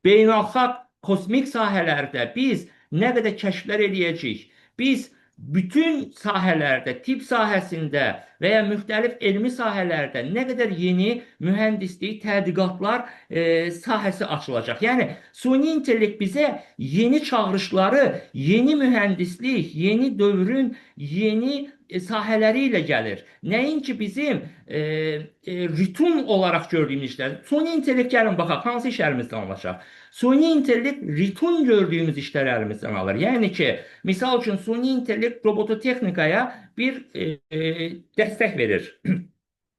[SPEAKER 2] beynəlxalq kosmik sahələrdə biz nə qədər kəşflər eləyəcəyik? Biz bütün sahələrdə, tibb sahəsində və ya müxtəlif elmi sahələrdə nə qədər yeni mühəndislik, tədqiqatlar sahəsi açılacaq. Yəni, süni intellekt bizə yeni çağırışları, yeni mühəndislik, yeni dövrün yeni sahələri ilə gəlir. Nəinki bizim rutin olaraq gördüyümüz işlər. Süni intellekt gəlin baxaq, hansı iş əlimizdən alacaq? Süni intellekt rutin gördüyümüz işləri əlimizdən alır. Yəni ki, misal üçün süni intellekt robototexnikaya bir dəstək verir.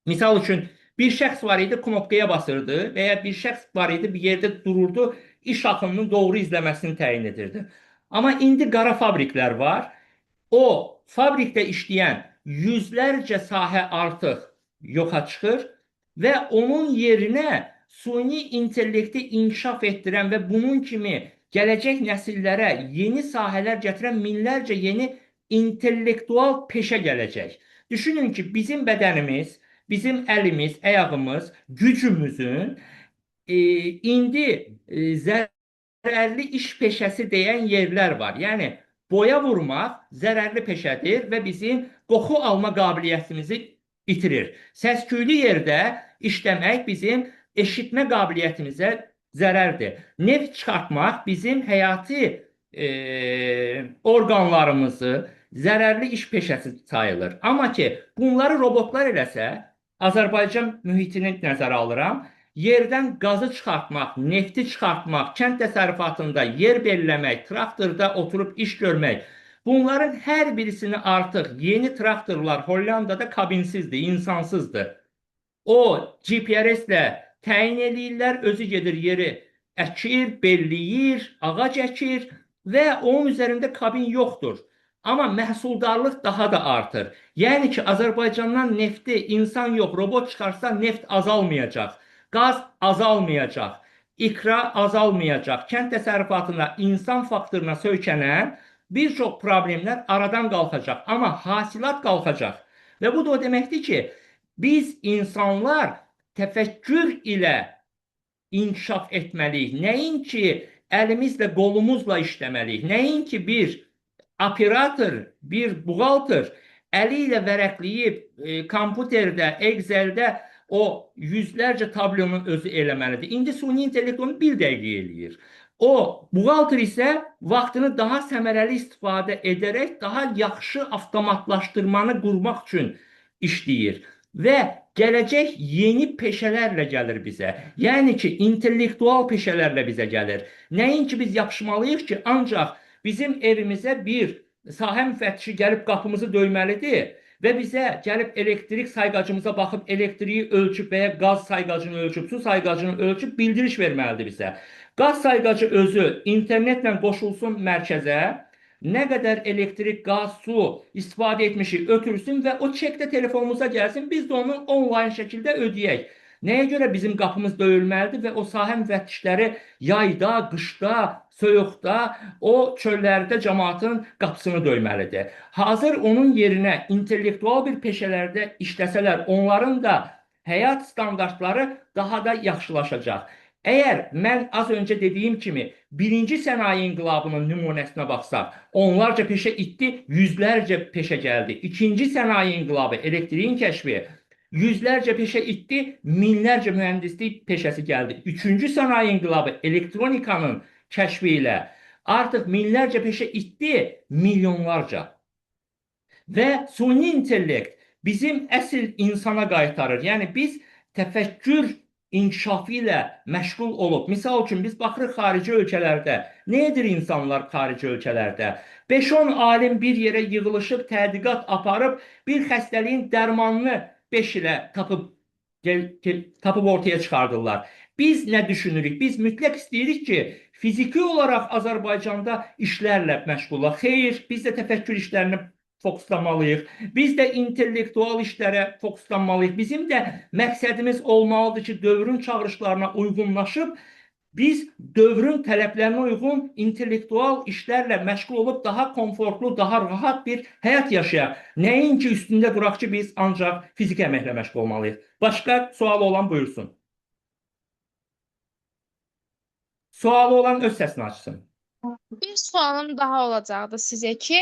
[SPEAKER 2] Misal üçün bir şəxs var idi, knopkaya basırdı və ya bir şəxs var idi, bir yerdə dururdu, iş axınının doğru izləməsini təyin edirdi. Amma indi qara fabriklər var. O fabrikdə işləyən yüzlərcə sahə artıq yoxa çıxır və onun yerinə süni intellekti inkişaf etdirən və bunun kimi gələcək nəsillərə yeni sahələr gətirən minlərcə yeni intellektual peşə gələcək. Düşünün ki, bizim bədənimiz, bizim əlimiz, ayağımız, gücümüzün indi zərərli iş peşəsi deyən yerlər var. Yəni, boya vurmaq zərərli peşədir və bizim qoxu alma qabiliyyətimizi itirir. Səsküylü yerdə işləmək bizim eşitmə qabiliyyətimizə zərərdir. Neft çıxartmaq bizim həyati orqanlarımızı zərərli iş peşəsi sayılır. Amma ki, bunları robotlar eləsə, Azərbaycan mühitini nəzərə alıram, yerdən qazı çıxartmaq, nefti çıxartmaq, kənd təsərrüfatında yer belləmək, traktorda oturub iş görmək, bunların hər birisini artıq yeni traktorlar Hollandada kabinsizdir, insansızdır. O GPRS-lə təyin edirlər, özü gedir yeri əkir, belləyir, ağac əkir və onun üzərində kabin yoxdur. Amma məhsuldarlıq daha da artır. Yəni ki, Azərbaycandan nefti insan yox, robot çıxarsa neft azalmayacaq, qaz azalmayacaq, ikra azalmayacaq. Kənd təsərrüfatına, insan faktoruna söykənən bir çox problemlər aradan qalxacaq, amma hasilat qalxacaq. Və bu da o deməkdir ki, biz insanlar təfəkkür ilə inkişaf etməliyik. Nəinki əlimizlə, qolumuzla işləməliyik. Nəinki bir operator, bir buğaltır əli ilə vərəqləyib kompüterdə, Exceldə o yüzlərcə tablonu özü eləməlidir. İndi süni intellekt onu bir dəqiqə eləyir. O buğaltır isə vaxtını daha səmərəli istifadə edərək daha yaxşı avtomatlaşdırmanı qurmaq üçün işləyir. Və gələcək yeni peşələrlə gəlir bizə. Yəni ki, intellektual peşələrlə bizə gəlir. Nəinki biz yapışmalıyıq ki, ancaq bizim evimizə bir sahə müfəttişi gəlib qapımızı döyməlidir və bizə gəlib elektrik sayğacımıza baxıb elektriyi ölçüb və ya qaz sayğacını ölçüb, su sayğacını ölçüb bildiriş verməlidir bizə. Qaz sayğacı özü internetlə qoşulsun mərkəzə, nə qədər elektrik, qaz, su istifadə etmişik ötürsün və o çek də telefonumuza gəlsin, biz də onu onlayn şəkildə ödəyək. Nəyə görə bizim qapımız döyülməlidir və o sahə müfəttişləri yayda, qışda, soyuqda, o çöllərdə cəmaatın qapısını döyməlidir. Hazır onun yerinə intellektual bir peşələrdə işləsələr, onların da həyat standartları daha da yaxşılaşacaq. Əgər mən az öncə dediyim kimi birinci sənaye inqilabının nümunəsinə baxsaq, onlarca peşə itdi, yüzlərcə peşə gəldi. İkinci sənaye inqilabı, elektriğin kəşfi, yüzlərcə peşə itdi, minlərcə mühəndislik peşəsi gəldi. Üçüncü sənaye inqilabı, elektronikanın kəşfi ilə artıq minlərcə peşə itdi, milyonlarca. Və süni intellekt bizim əsl insana qaytarır. Yəni biz təfəkkür inkişafı ilə məşğul olub. Misal üçün biz baxırıq xarici ölkələrdə. Nə edir insanlar xarici ölkələrdə? 5-10 alim bir yerə yığılışıb, tədqiqat aparıb, bir xəstəliyin dərmanını 5 ilə tapıb ortaya çıxardırlar. Biz nə düşünürük? Biz mütləq istəyirik ki, fiziki olaraq Azərbaycanda işlərlə məşğullıq. Xeyr, biz də təfəkkür işlərini fokuslanmalıyıq. Biz də intellektual işlərə fokuslanmalıyıq. Bizim də məqsədimiz olmalıdır ki, dövrün çağırışlarına uyğunlaşıb, biz dövrün tələblərinə uyğun intellektual işlərlə məşğul olub daha komfortlu, daha rahat bir həyat yaşayaq. Nəinki üstündə duraq ki, biz ancaq fiziki əməklə məşğul olmalıyıq. Başqa sualı olan buyursun. Sualı olan öz səsini açsın.
[SPEAKER 4] Bir sualım daha olacaqdı sizə ki,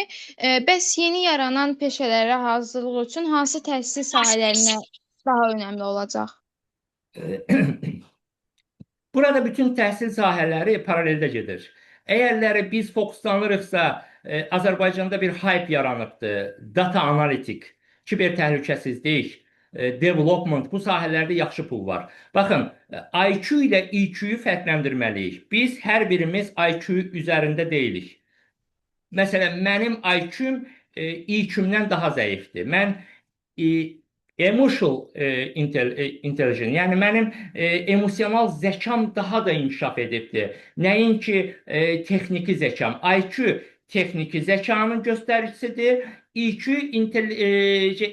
[SPEAKER 4] bəs yeni yaranan peşələrə hazırlıq üçün hansı təhsil sahələrinə daha önəmli olacaq?
[SPEAKER 2] Burada bütün təhsil sahələri paraleldə gedir. Əgərləri biz fokuslanırıqsa, Azərbaycanda bir hype yaranıbdır. Data analitik, kiber təhlükəsizlik, development, bu sahələrdə yaxşı pul var. Baxın, IQ ilə EQ-yu fərqləndirməliyik. Biz hər birimiz IQ üzərində deyilik. Məsələn, mənim IQ-üm EQ-mdən daha zəifdir. Mən emotional intelligence, yəni mənim emosional zəkam daha da inkişaf edibdir. Nəinki texniki zəkam. IQ texniki zəkanın göstəricisidir. EQ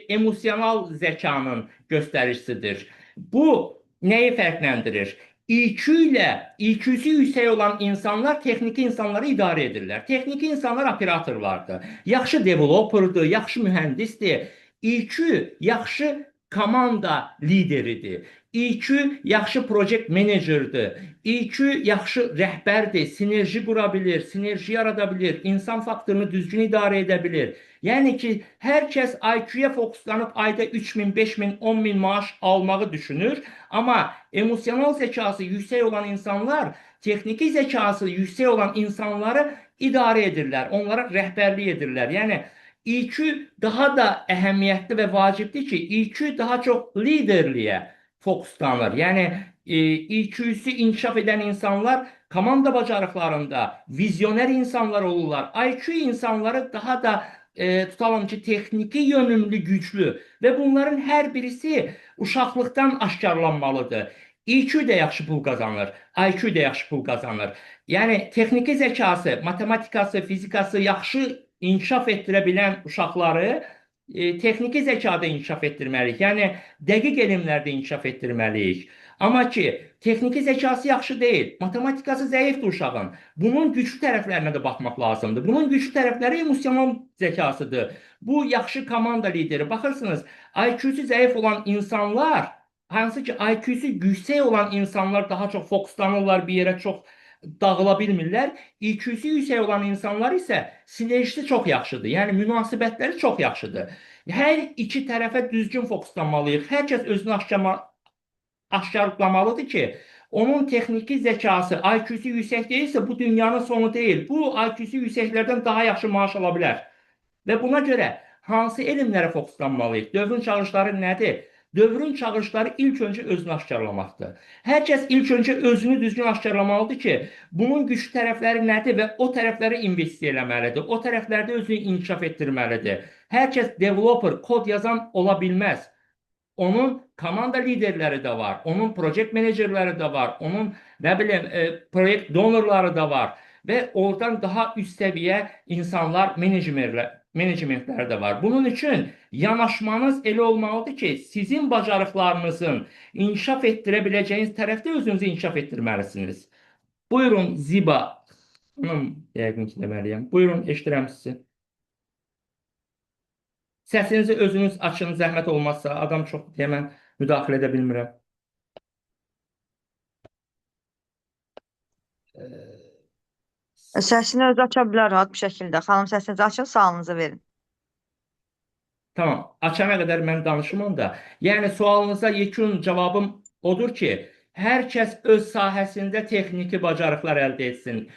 [SPEAKER 2] emosional zəkanın göstəricisidir. Bu nəyi fərqləndirir? EQ ilə EQ-sü yüksək olan insanlar texniki insanları idarə edirlər. Texniki insanlar operatorlardır. Yaxşı developerdir, yaxşı mühəndisdir. EQ yaxşı komanda lideridir. EQ yaxşı project managerdir. EQ yaxşı rəhbərdir, sinerji qura bilir, sinerji yarada bilir, insan faktorunu düzgün idarə edə bilir. Yəni ki, hər kəs IQ-ya fokuslanıb ayda 3000, 5000, 10000 maaş almağı düşünür. Amma emosional zəkası yüksək olan insanlar, texniki zəkası yüksək olan insanları idarə edirlər, onlara rəhbərlik edirlər. Yəni, EQ daha da əhəmiyyətli və vacibdir ki, EQ daha çox liderliyə fokuslanır. Yəni, EQ-sü inkişaf edən insanlar komanda bacarıqlarında vizyoner insanlar olurlar. IQ insanları daha da tutalım ki, texniki yönümlü, güclü və bunların hər birisi uşaqlıqdan aşkarlanmalıdır. EQ də yaxşı pul qazanır, IQ də yaxşı pul qazanır. Yəni, texniki zəkası, matematikası, fizikası yaxşı inkişaf etdirə bilən uşaqları texniki zəkada inkişaf etdirməliyik. Yəni, dəqiq elmlərdə inkişaf etdirməliyik. Amma ki, texniki zəkası yaxşı deyil, matematikası zəifdir uşağın. Bunun güclü tərəflərinə də baxmaq lazımdır. Bunun güclü tərəfləri emosional zəkasıdır. Bu, yaxşı komanda lideri. Baxırsınız, IQ-sü zəif olan insanlar, hansı ki, IQ-sü yüksək olan insanlar daha çox fokuslanırlar bir yerə, çox dağıla bilmirlər. IQ-su yüksək olan insanlar isə sinerjisi çox yaxşıdır. Yəni münasibətləri çox yaxşıdır. Hər iki tərəfə düzgün fokuslanmalıyıq. Hər kəs özünü aşkarlamalıdır ki, onun texniki zəkası, IQ-su yüksək deyilsə bu dünyanın sonu deyil. Bu IQ-su yüksəklərdən daha yaxşı maaş ala bilər. Və buna görə hansı elmlərə fokuslanmalıyıq? Dövrün çağırışları nədir? Dövrün çağırışları ilk öncə özünü aşkarlamaqdır. Hər kəs ilk öncə özünü düzgün aşkarlamalıdır ki, bunun güclü tərəfləri nədir və o tərəflərə investisiya eləməlidir. O tərəflərdə özünü inkişaf etdirməlidir. Hər kəs developer, kod yazan ola bilməz. Onun komanda liderləri də var, onun project menecerləri də var, onun nə bilim proyekt donorları da var və oradan daha üst səviyyə insanlar, menecmentlər də var. Bunun üçün yanaşmanız elə olmalıdır ki, sizin bacarıqlarınızın inkişaf etdirə biləcəyiniz tərəfdə özünüzü inkişaf etdirməlisiniz. Buyurun Ziba. Yəqin ki deməliyəm. Buyurun, eşidirəm sizi. Səsinizi özünüz açın, zəhmət olmazsa. Adam çox deyəmən müdaxilə edə bilmirəm.
[SPEAKER 1] Səsini özü aça bilər rahat bir şəkildə. Xanım səsinizi açın, sualınızı verin.
[SPEAKER 2] Tamam, açana qədər mən danışım onda. Yəni sualınıza yekun cavabım odur ki, hər kəs öz sahəsində texniki bacarıqlar əldə etsin,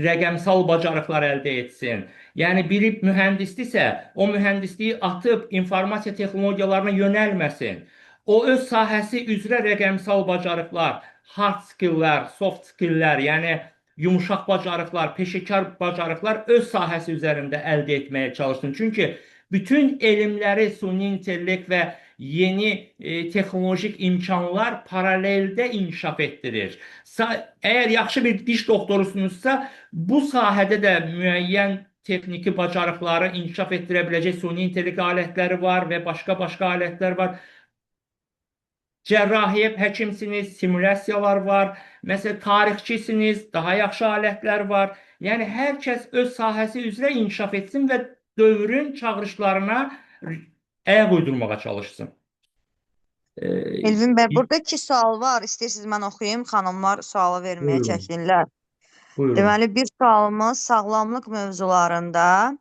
[SPEAKER 2] rəqəmsal bacarıqlar əldə etsin. Yəni biri mühəndisdirsə, o mühəndisliyi atıb informasiya texnologiyalarına yönəlməsin. O öz sahəsi üzrə rəqəmsal bacarıqlar, hard skilllər, soft skilllər, yəni yumuşaq bacarıqlar, peşəkar bacarıqlar öz sahəsi üzərində əldə etməyə çalışsın. Çünki bütün elmləri, süni intellekt və yeni texnolojik imkanlar paraleldə inkişaf etdirir. Əgər yaxşı bir diş doktorusunuzsa, bu sahədə də müəyyən texniki bacarıqları inkişaf etdirə biləcək süni intellekt alətləri var və başqa alətlər var. Cərrahiyyə həkimsiniz, simulyasiyalar var. Məsələn, tarixçisiniz, daha yaxşı alətlər var. Yəni, hər kəs öz sahəsi üzrə inkişaf etsin və dövrün çağırışlarına ayaq uydurmağa çalışsın.
[SPEAKER 1] Elvin bəy, burada 2 sual var. İstəyirsiniz mən oxuyayım. Xanımlar sualı verməyə çəkinirlər. Deməli, bir sualımız sağlamlıq mövzularında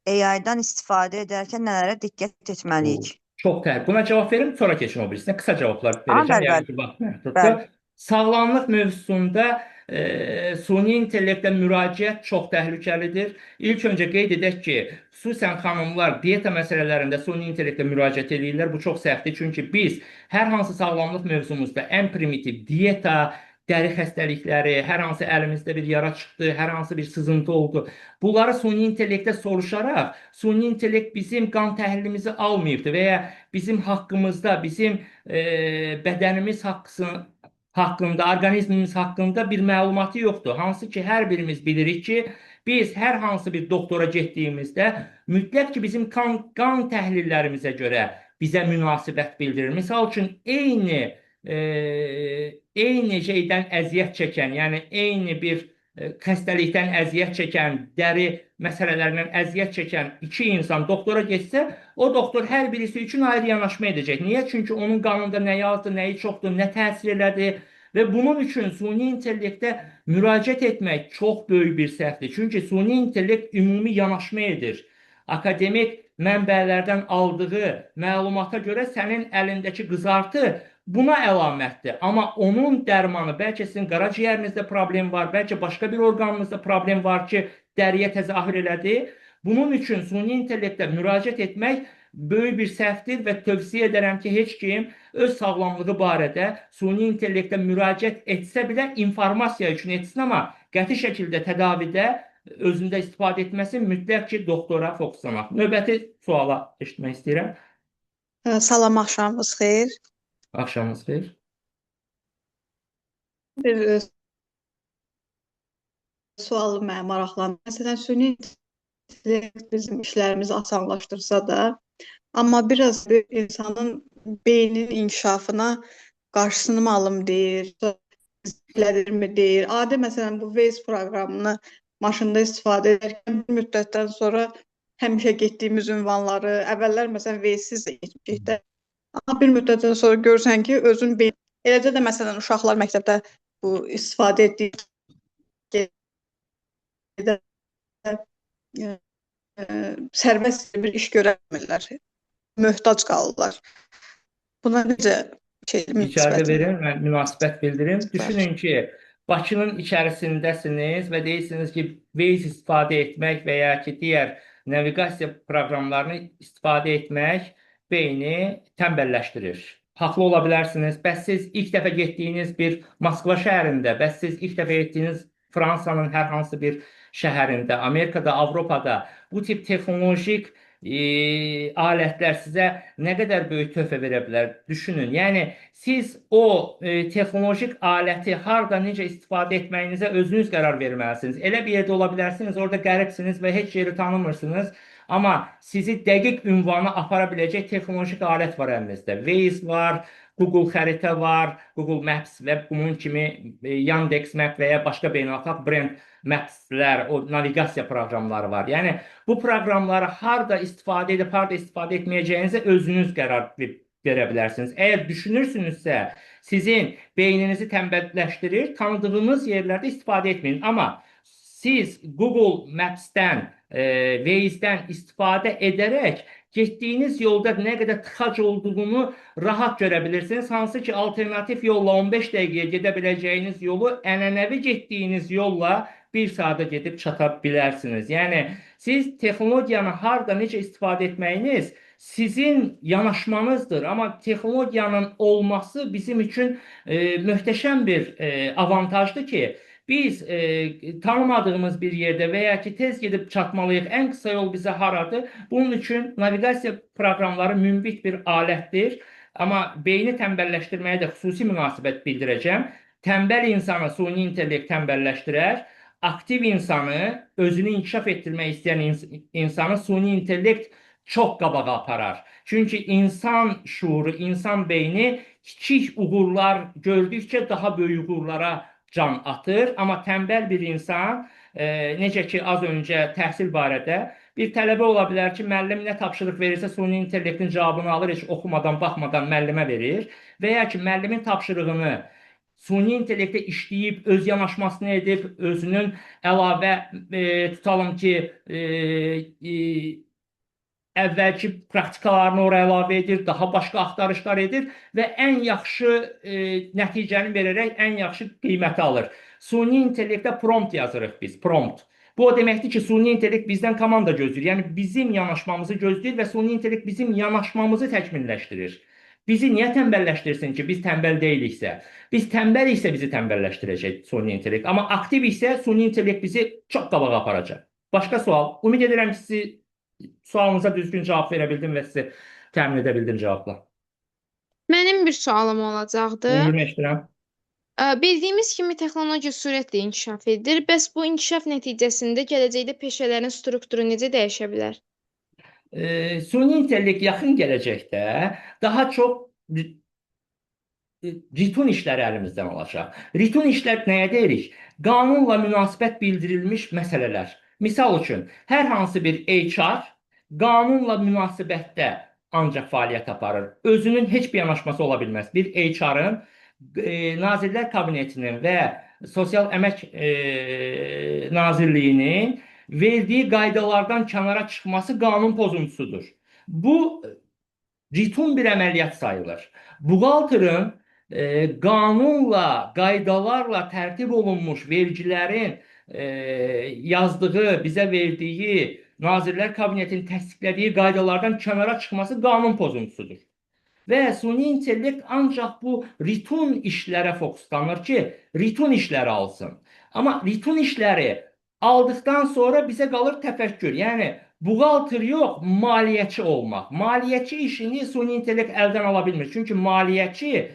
[SPEAKER 1] AI-dan istifadə edərkən nələrə diqqət etməliyik?
[SPEAKER 2] Çox təbii. Buna cavab verim, sonra keçin o birisinə. Qısa cavablar verəcəm. Yəni ki, vaxt məhduddur. Sağlamlıq mövzusunda süni intellektə müraciət çox təhlükəlidir. İlk öncə qeyd edək ki, xüsusən xanımlar dieta məsələlərində süni intellektə müraciət edirlər. Bu çox səhvdir. Çünki biz hər hansı sağlamlıq mövzumuzda ən primitiv dieta, dəri xəstəlikləri, hər hansı əlimizdə bir yara çıxdı, hər hansı bir sızıntı oldu. Bunları süni intellektə soruşaraq, süni intellekt bizim qan təhlilimizi almayıbdır və ya bizim haqqımızda, bizim bədənimiz haqqında, orqanizmimiz haqqında bir məlumatı yoxdur. Hansı ki, hər birimiz bilirik ki, biz hər hansı bir doktora getdiyimizdə mütləq ki, bizim qan təhlillərimizə görə bizə münasibət bildirir. Misal üçün, eyni şeydən əziyyət çəkən, yəni eyni bir xəstəlikdən əziyyət çəkən, dəri məsələlərindən əziyyət çəkən 2 insan doktora getsə, o doktor hər birisi üçün ayrı yanaşma edəcək. Niyə? Çünki onun qanında nəyi azdır, nəyi çoxdur, nə təsir elədi və bunun üçün süni intellektə müraciət etmək çox böyük bir səhvdir. Çünki süni intellekt ümumi yanaşma edir. Akademik mənbələrdən aldığı məlumata görə sənin əlindəki qızartı buna əlamətdir. Amma onun dərmanı, bəlkə sizin qaraciyərinizdə problem var, bəlkə başqa bir orqanınızda problem var ki, dəriyə təzahür elədi. Bunun üçün süni intellektə müraciət etmək böyük bir səhvdir və tövsiyə edərəm ki, heç kim öz sağlamlığı barədə süni intellektə müraciət etsə belə informasiya üçün etsin, amma qəti şəkildə tədavidə özündə istifadə etməsin, mütləq ki, doktora fokuslamaq. Növbəti suala eşitmək istəyirəm.
[SPEAKER 3] Salam, axşamınız xeyir.
[SPEAKER 2] Axşamınız xeyir.
[SPEAKER 3] Bir sualı mənə maraqlanır. Məsələn, süni intellekt bizim işlərimizi asanlaşdırsa da, amma biraz insanın beyninin inkişafına qarşısını mı alım deyir, izlədirmi deyir. Adi məsələn, bu Waze proqramını maşında istifadə edərkən bir müddətdən sonra həmişə getdiyimiz ünvanları, əvvəllər məsələn Waze-siz də getmişik də, amma bir müddətdən sonra görürsən ki, özün beyin... Eləcə də məsələn, uşaqlar məktəbdə bu istifadə etdiyi sayədə e, sərbəst bir iş görə bilmirlər. Möhtac qalırlar. Buna necə
[SPEAKER 2] İçəridə
[SPEAKER 3] münasibət
[SPEAKER 2] verin, mən münasibət bildirim.
[SPEAKER 3] var?
[SPEAKER 2] Düşünün ki, Bakının içərisindəsiniz və deyirsiniz ki, Waze istifadə etmək və ya ki, digər naviqasiya proqramlarını istifadə etmək beyni tənbəlləşdirir. Haqlı ola bilərsiniz. Bəs siz ilk dəfə getdiyiniz bir Moskva şəhərində, bəs siz ilk dəfə getdiyiniz Fransanın hər hansı bir şəhərində, Amerikada, Avropada bu tip texnolojik alətlər sizə nə qədər böyük töhfə verə bilər? Düşünün. Yəni siz o texnolojik aləti harda necə istifadə etməyinizə özünüz qərar verməlisiniz. Elə bir yerdə ola bilərsiniz, orada qəribsiniz və heç yeri tanımırsınız. Amma sizi dəqiq ünvana apara biləcək texnolojik alət var əlinizdə. Waze var, Google xəritə var, Google Maps və bunun kimi Yandex Map və ya başqa beynəlxalq brend Maps-lər, o naviqasiya proqramları var. Yəni bu proqramları harda istifadə edib, harda istifadə etməyəcəyinizə özünüz qərar verə bilərsiniz. Əgər düşünürsünüzsə, sizin beyninizi tənbəlləşdirir, tanıdığınız yerlərdə istifadə etməyin. Amma siz Google Maps-dən, Waze-dən istifadə edərək getdiyiniz yolda nə qədər tıxac olduğunu rahat görə bilirsiniz. Hansı ki, alternativ yolla 15 dəqiqəyə gedə biləcəyiniz yolu ənənəvi getdiyiniz yolla 1 saata gedib çata bilərsiniz. Yəni, siz texnologiyanı harda necə istifadə etməyiniz sizin yanaşmanızdır. Amma texnologiyanın olması bizim üçün möhtəşəm bir avantajdır ki, biz tanımadığımız bir yerdə və ya ki, tez gedib çatmalıyıq. Ən qısa yol bizə haradır? Bunun üçün naviqasiya proqramları münbit bir alətdir. Amma beyni tənbəlləşdirməyə də xüsusi münasibət bildirəcəm. Tənbəl insanı süni intellekt tənbəlləşdirər. Aktiv insanı, özünü inkişaf etdirmək istəyən insanı süni intellekt çox qabağa aparar. Çünki insan şuuru, insan beyni kiçik uğurlar gördükcə daha böyük uğurlara can atır. Amma tənbəl bir insan, necə ki, az öncə təhsil barədə bir tələbə ola bilər ki, müəllim nə tapşırıq verirsə, süni intellektin cavabını alır, heç oxumadan, baxmadan müəllimə verir. Və ya ki, müəllimin tapşırığını süni intellektə işləyib, öz yanaşmasını edib, özünün əlavə tutalım ki, əvvəlki praktikalarını oraya əlavə edir, daha başqa axtarışlar edir və ən yaxşı nəticəni verərək ən yaxşı qiyməti alır. Süni intellektə prompt yazırıq biz, prompt. Bu o deməkdir ki, süni intellekt bizdən komanda gözləyir. Yəni bizim yanaşmamızı gözləyir və süni intellekt bizim yanaşmamızı təkmilləşdirir. Bizi niyə tənbəlləşdirsin ki, biz tənbəl deyiliksə? Biz tənbəliksə bizi tənbəlləşdirəcək süni intellekt. Amma aktiv isə süni intellekt bizi çox qabağa aparacaq. Başqa sual. Ümid edirəm ki, sizi sualınıza düzgün cavab verə bildim və sizi təmin edə bildim cavabla.
[SPEAKER 4] Mənim bir sualım olacaqdı.
[SPEAKER 2] Buyurun, eşidirəm.
[SPEAKER 4] Bildiyimiz kimi texnologiya sürətlə inkişaf edir. Bəs bu inkişaf nəticəsində gələcəkdə peşələrin strukturu necə dəyişə bilər?
[SPEAKER 2] Süni intellekt yaxın gələcəkdə daha çox ritun işləri əlimizdən alacaq. Ritun işlər nəyə deyirik? Qanunla münasibət bildirilmiş məsələlər. Misal üçün, hər hansı bir HR qanunla münasibətdə ancaq fəaliyyət aparır. Özünün heç bir yanaşması ola bilməz. Bir HR-ın Nazirlər Kabinetinin və Sosial Əmək Nazirliyinin verdiyi qaydalardan kənara çıxması qanun pozuntusudur. Bu, ritun bir əməliyyat sayılır. Buğaltırın qanunla, qaydalarla tərtib olunmuş vergilərin yazdığı, bizə verdiyi, Nazirlər Kabinetinin təsdiqlədiyi qaydalardan kənara çıxması qanun pozuntusudur. Və süni intellekt ancaq bu ritun işlərə fokuslanır ki, ritun işləri alsın. Amma ritun işləri aldıqdan sonra bizə qalır təfəkkür. Yəni, buğaltır yox, maliyyəçi olmaq. Maliyyəçi işini süni intellekt əldən ala bilmir. Çünki maliyyəçi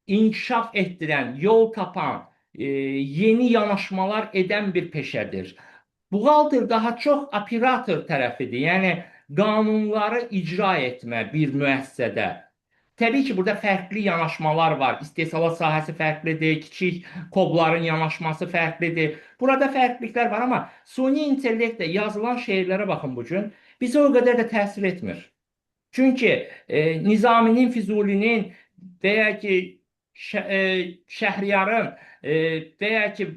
[SPEAKER 2] inkişaf etdirən, yol tapan, yeni yanaşmalar edən bir peşədir. Buğaltır daha çox operator tərəfidir. Yəni, qanunları icra etmə bir müəssisədə. Təbii ki, burada fərqli yanaşmalar var. İstehsalat sahəsi fərqlidir, kiçik kodların yanaşması fərqlidir. Burada fərqliliklər var, amma süni intellektdə yazılan şeirlərə baxın bu gün, bizə o qədər də təsir etmir. Çünki Nizaminin, Füzulinin və ya ki, Şəhriyarın və ya ki,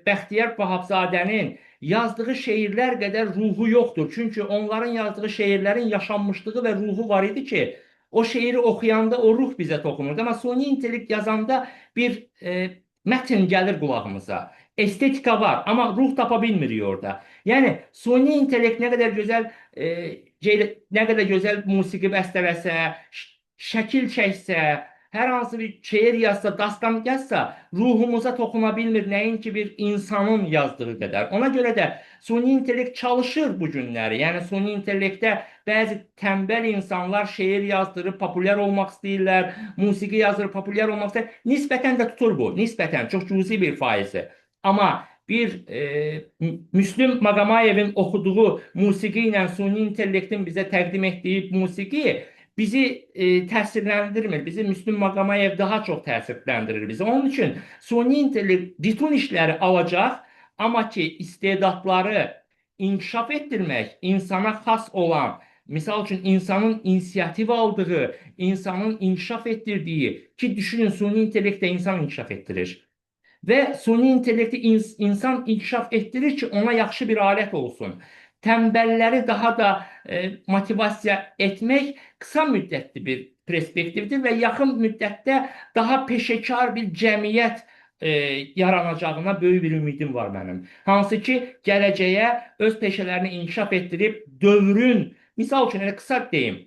[SPEAKER 2] Bəxtiyar Vahabzadənin yazdığı şeirlər qədər ruhu yoxdur. Çünki onların yazdığı şeirlərin yaşanmışlığı və ruhu var idi ki, o şeiri oxuyanda o ruh bizə toxunurdu. Amma suni intellekt yazanda bir mətn gəlir qulağımıza. Estetika var, amma ruh tapa bilmirik orada. Yəni suni intellekt nə qədər gözəl nə qədər gözəl musiqi bəstələsə, şəkil çəksə, hər hansı bir şeir yazsa, dastan yazsa, ruhumuza toxuna bilmir, nəinki bir insanın yazdığı qədər. Ona görə də suni intellekt çalışır bu günləri. Yəni suni intellektdə bəzi tənbəl insanlar şeir yazdırıb populyar olmaq istəyirlər, musiqi yazdırıb populyar olmaq istəyirlər. Nisbətən də tutur bu, nisbətən çox cüzi bir faizi. Amma bir Müslüm Maqomayevin oxuduğu musiqi ilə suni intellektin bizə təqdim etdiyi musiqi bizi təsirləndirmir. Bizi Müslüm Maqomayev daha çox təsirləndirir bizi. Onun üçün suni intellekt bütün işləri alacaq, amma ki istedadları inkişaf etdirmək, insana xas olan, misal üçün insanın inisiyativ aldığı, insanın inkişaf etdirdiyi, ki düşünün suni intellekt də insan inkişaf etdirir. Və suni intellekti insan inkişaf etdirir ki, ona yaxşı bir alət olsun. Tənbəlləri daha da motivasiya etmək qısa müddətli bir perspektivdir və yaxın müddətdə daha peşəkar bir cəmiyyət yaranacağına böyük bir ümidim var mənim. Hansı ki, gələcəyə öz peşələrini inkişaf etdirib dövrün, misal üçün, qısa deyim,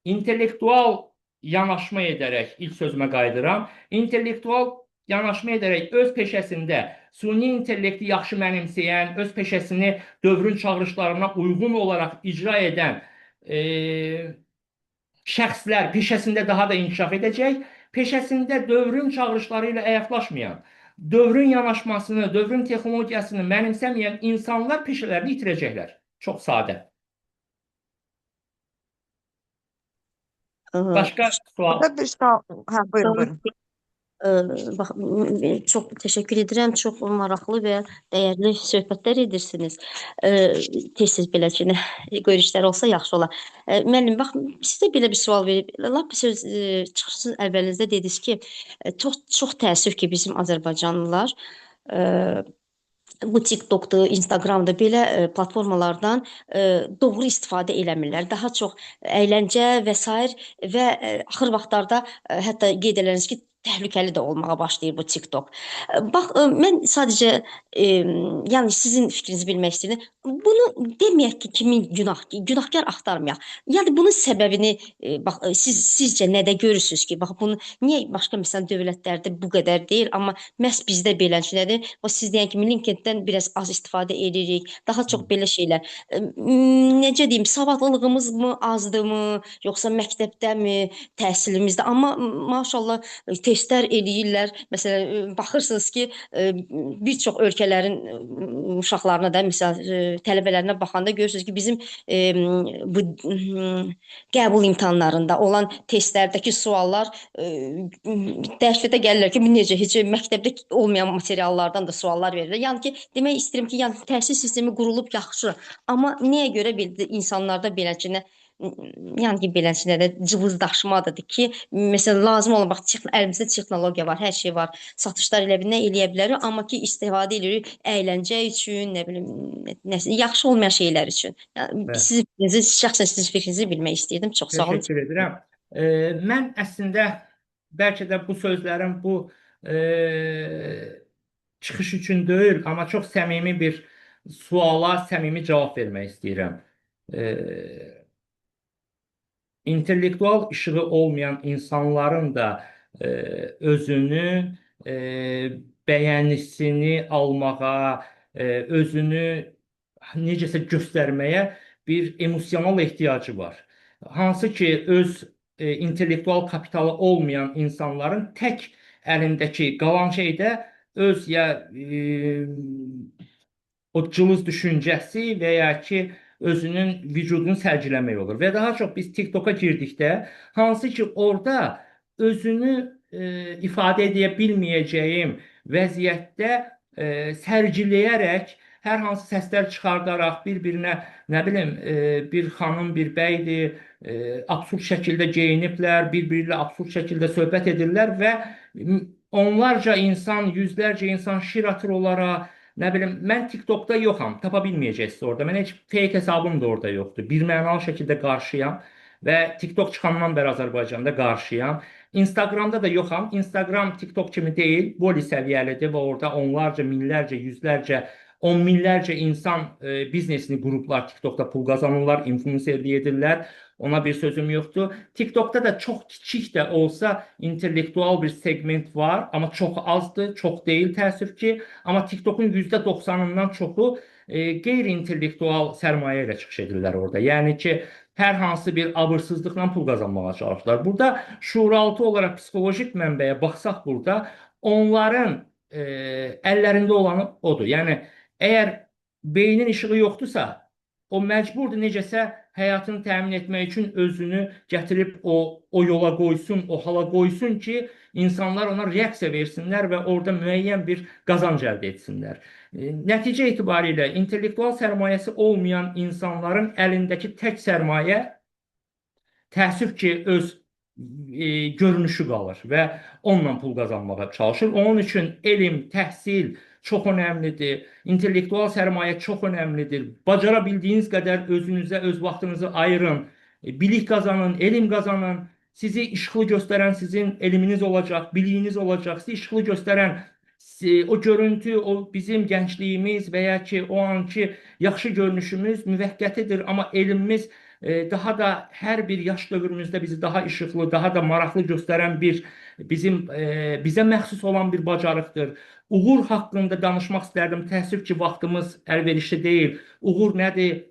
[SPEAKER 2] intellektual yanaşma edərək, ilk sözümə qayıdıram, intellektual yanaşma edərək öz peşəsində suni intellekti yaxşı mənimsəyən, öz peşəsini dövrün çağırışlarına uyğun olaraq icra edən şəxslər peşəsində daha da inkişaf edəcək, peşəsində dövrün çağırışları ilə əyaqlaşmayan, dövrün yanaşmasını, dövrün texnologiyasını mənimsəməyən insanlar peşələrini itirəcəklər. Çox sadə. Başqa sual?
[SPEAKER 1] Burada bir sual. Hə, buyurun, buyurun.
[SPEAKER 5] Bax, çox təşəkkür edirəm. Çox maraqlı və dəyərli söhbətlər edirsiniz. Tez-tez belə ki, görüşlər olsa yaxşı olar. Müəllim, bax, sizə belə bir sual verib. Lap söz çıxışın əvvəlinizdə dediniz ki, çox təəssüf ki, bizim Azərbaycanlılar bu TikTok'da, Instagram'da belə platformalardan doğru istifadə eləmirlər. Daha çox əyləncə və sair və axır vaxtlarda hətta qeyd edələriniz ki, təhlükəli də olmağa başlayır bu TikTok. Bax, mən sadəcə yəni sizin fikrinizi bilmək istəyirəm. Bunu deməyək ki, kimin günahkar axtarmayaq. Yəni bunun səbəbini bax sizcə nədə görürsüz ki, bax bunu niyə başqa məsələn dövlətlərdə bu qədər deyil, amma məhz bizdə belədir. O siz deyən kimi LinkedIn-dən biraz az istifadə edirik. Daha çox belə şeylər. Necə deyim, savadlılığımız mı azdırmı, yoxsa məktəbdəmi, təhsilimizdə? Amma maşallah testlər eləyirlər. Məsələn, baxırsınız ki, bir çox ölkələrin uşaqlarına da, məsəl tələbələrinə baxanda görürsünüz ki, bizim bu qəbul imtahanlarında olan testlərdəki suallar dəhşətə gəlirlər ki, bu necə, heç məktəbdə olmayan materiallardan da suallar verirlər. Yəni ki, demək istəyirəm ki, yəni təhsil sistemi qurulub yaxşı, amma nəyə görə insanlarda beləçinə yəni ki, beləçinə də cıvızdaşmadır ki, məsələn, lazım olan, bax, əlimizdə texnologiya var, hər şey var, satışlar elə nə eləyə bilərik, amma ki, istifadə edirik əyləncə üçün, nə bilim, yaxşı olmayan şeylər üçün. Yəni, şəxsən sizin fikrinizi bilmək istəyirdim. Çox sağ olun.
[SPEAKER 2] Təşəkkür edirəm. Mən əslində bəlkə də bu sözlərim bu çıxış üçün deyil, amma çox səmimi bir suala səmimi cavab vermək istəyirəm. İntellektual işığı olmayan insanların da özünü bəyənisini almağa, özünü necəsə göstərməyə bir emosional ehtiyacı var. Hansı ki, öz intellektual kapitalı olmayan insanların tək əlindəki qalan şeydə öz ya o cılız düşüncəsi və ya ki, özünün vücudunu sərgiləmək olur. Və daha çox biz TikToka girdikdə, hansı ki orada özünü ifadə edə bilməyəcəyim vəziyyətdə sərgiləyərək, hər hansı səslər çıxardaraq, bir-birinə, nə bilim, bir xanım, bir bəydir, absurd şəkildə geyiniblər, bir-biri ilə absurd şəkildə söhbət edirlər və onlarca insan, yüzlərcə insan şir atır onlara, nə bilim, mən TikTokda yoxam, tapa bilməyəcəksiniz orada. Mən heç fake hesabım da orada yoxdur. Birmənalı şəkildə qarşıyam və TikTok çıxandan bəri Azərbaycanda qarşıyam. Instagramda da yoxam. Instagram TikTok kimi deyil, voli səviyyəlidir və orada onlarca, minlərcə, yüzlərcə, on minlərcə insan biznesini qurublar, TikTokda pul qazanırlar, influencerlik edirlər. Ona bir sözüm yoxdur. TikTokda da çox kiçik də olsa intellektual bir segment var, amma çox azdır, çox deyil təəssüf ki. Amma TikTokun %90-ından çoxu qeyri-intellektual sərmayə ilə çıxış edirlər orada. Yəni ki, hər hansı bir abırsızlıqla pul qazanmağa çalışırlar. Burada şuuraltı olaraq psixolojik mənbəyə baxsaq burada, onların əllərində olanı odur. Yəni, əgər beynin işığı yoxdursa, o məcburdur necəsə həyatını təmin etmək üçün özünü gətirib o yola qoysun, o hala qoysun ki, insanlar ona reaksiya versinlər və orada müəyyən bir qazanc əldə etsinlər. Nəticə etibarilə intellektual sərmayəsi olmayan insanların əlindəki tək sərmayə təəssüf ki, öz görünüşü qalır və onunla pul qazanmağa çalışır. Onun üçün elm, təhsil çox önəmlidir. İntellektual sərmayə çox önəmlidir. Bacara bildiyiniz qədər özünüzə, öz vaxtınızı ayırın. Bilik qazanın, elm qazanın. Sizi işıqlı göstərən sizin elminiz olacaq, biliyiniz olacaq. Sizi işıqlı göstərən o görüntü, o bizim gəncliyimiz və ya ki, o anki yaxşı görünüşümüz müvəqqətidir. Amma elmimiz daha da hər bir yaş dövrümüzdə bizi daha işıqlı, daha da maraqlı göstərən bizə məxsus olan bir bacarıqdır. Uğur haqqında danışmaq istərdim. Təəssüf ki, vaxtımız əlverişli deyil. Uğur nədir?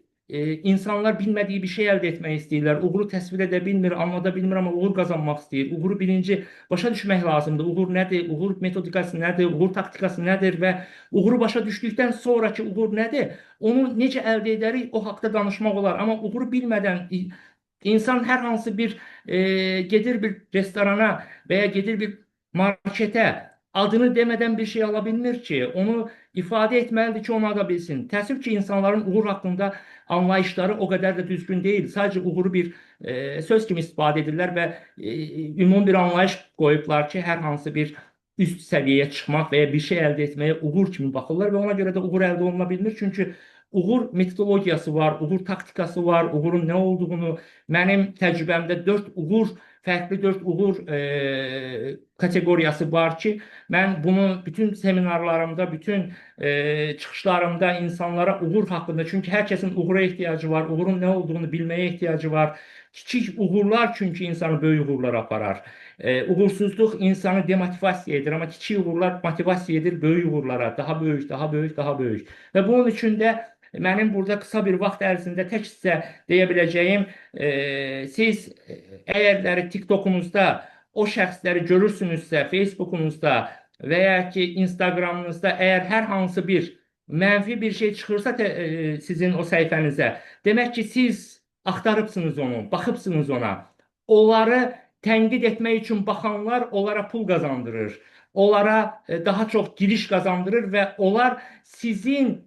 [SPEAKER 2] İnsanlar bilmədiyi bir şey əldə etmək istəyirlər. Uğuru təsvir edə bilmir, anlada bilmir, amma uğur qazanmaq istəyir. Uğuru birinci başa düşmək lazımdır. Uğur nədir? Uğur metodikası nədir? Uğur taktikası nədir? Və uğuru başa düşdükdən sonraki uğur nədir? Onu necə əldə edərik? O haqda danışmaq olar. Amma uğuru bilmədən insan hər hansı bir gedir bir restorana və ya gedir bir marketə adını demədən bir şey ala bilmir ki, onu ifadə etməlidir ki, onu ada bilsin. Təəssüf ki, insanların uğur haqqında anlayışları o qədər də düzgün deyil. Sadəcə uğuru bir söz kimi istifadə edirlər və ümumi bir anlayış qoyublar ki, hər hansı bir üst səviyyəyə çıxmaq və ya bir şey əldə etməyə uğur kimi baxırlar və ona görə də uğur əldə oluna bilmir. Çünki uğur metodologiyası var, uğur taktikası var, uğurun nə olduğunu mənim təcrübəmdə fərqli 4 uğur kateqoriyası var ki, mən bunu bütün seminarlarımda, bütün çıxışlarımda insanlara uğur haqqında, çünki hər kəsin uğura ehtiyacı var, uğurun nə olduğunu bilməyə ehtiyacı var. Kiçik uğurlar çünki insanı böyük uğurlara aparar. Uğursuzluq insanı demotivasiya edir, amma kiçik uğurlar motivasiya edir böyük uğurlara, daha böyük, daha böyük, daha böyük. Və bunun üçün də mənim burada qısa bir vaxt ərzində tək sizə deyə biləcəyim, siz əgərləri TikTokunuzda o şəxsləri görürsünüzsə, Facebookunuzda və ya ki, Instagramınızda əgər hər hansı bir mənfi bir şey çıxırsa sizin o səhifənizə, demək ki, siz axtarıbsınız onu, baxıbsınız ona. Onları tənqid etmək üçün baxanlar onlara pul qazandırır. Onlara daha çox giriş qazandırır və onlar sizin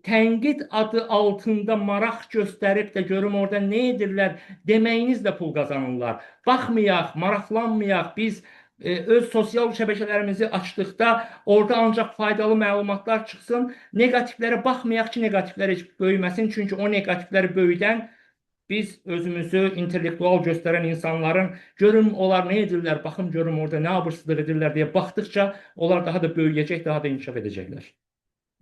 [SPEAKER 2] tənqid adı altında maraq göstərib də görüm orada nə edirlər deməyinizlə pul qazanırlar. Baxmayaq, maraqlanmayaq, biz öz sosial şəbəkələrimizi açdıqda orada ancaq faydalı məlumatlar çıxsın, negativlərə baxmayaq ki, negativlər heç böyüməsin, çünki o negativləri böyüdən biz özümüzü intellektual göstərən insanların görüm onlar nə edirlər, baxım görüm orada nə abırsızlıq edirlər deyə baxdıqca onlar daha da böyüyəcək, daha da inkişaf edəcəklər.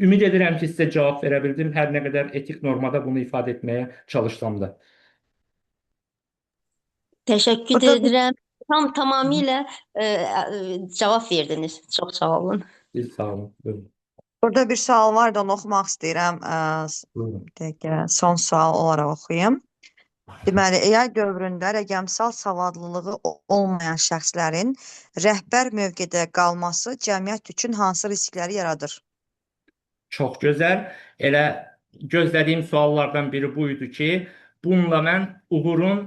[SPEAKER 2] Ümid edirəm ki, sizə cavab verə bildim. Hər nə qədər etik normada bunu ifadə etməyə çalışsam da.
[SPEAKER 5] Təşəkkür edirəm. Tamamilə cavab verdiniz. Çox sağ olun.
[SPEAKER 2] Siz sağ olun. Buyurun.
[SPEAKER 6] Burada bir sual var da onu oxumaq istəyirəm.
[SPEAKER 2] Buyurun.
[SPEAKER 6] Bir dəqiqə, son sual olaraq oxuyum. Deməli, AI dövründə rəqəmsal savadlılığı olmayan şəxslərin rəhbər mövqedə qalması cəmiyyət üçün hansı riskləri yaradır?
[SPEAKER 2] Çox gözəl. Elə gözlədiyim suallardan biri buydu ki, bununla mən uğurun